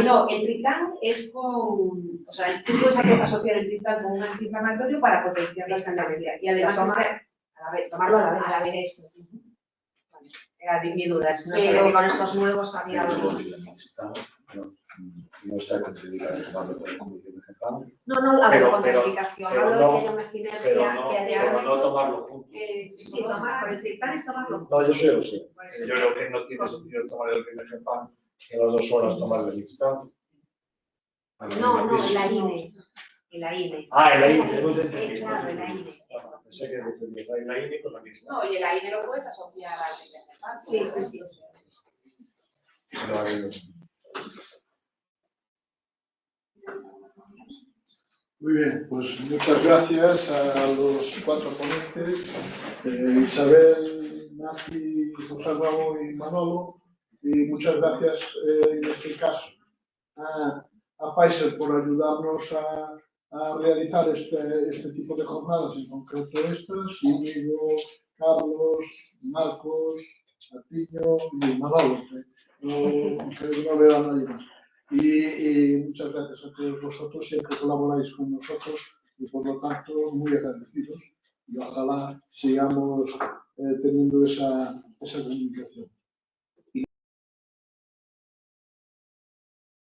Speaker 3: No, el triptán es con, o sea, tú puedes asociar el triptán con un antiinflamatorio para potenciar la sinergia. Y además
Speaker 6: Tomarlo a la vez.
Speaker 3: esto. Era mi duda.
Speaker 6: No sé que con estos nuevos había
Speaker 8: Pero
Speaker 6: algo.
Speaker 8: no está contraindicado tomarlo con el rimegepam,
Speaker 6: No, hablo de
Speaker 8: Pero-
Speaker 6: contraindicación,
Speaker 8: pero
Speaker 6: hablo de
Speaker 8: no-
Speaker 6: que haya una sinergia que haya
Speaker 8: pero no tomarlo juntos.
Speaker 6: sí, tomar con el triptán es tomarlo.
Speaker 8: No, yo sé. Yo creo que no tiene sentido tomar el rimegepam y a las 2 horas tomar el mixtán.
Speaker 6: No, el AINE. El AINE.
Speaker 8: Ah, el AINE, no te entendí.
Speaker 6: Claro, el AINE.
Speaker 8: Pensé que entendías el AINE con la mixtán.
Speaker 3: No, y el AINE lo puedes asociar al triptán.
Speaker 6: Sí.
Speaker 1: Muy bien, pues muchas gracias a los 4 ponentes, Isabel, Naci, José Ramón y Manolo, y muchas gracias en este caso a Pfizer por ayudarnos a realizar este tipo de jornadas, en concreto estas, Íñigo, Carlos, Marcos, Atiño y Manolo, que no veo a nadie más. Y muchas gracias a todos vosotros, siempre colaboráis con nosotros y por lo tanto muy agradecidos y ojalá sigamos teniendo esa comunicación.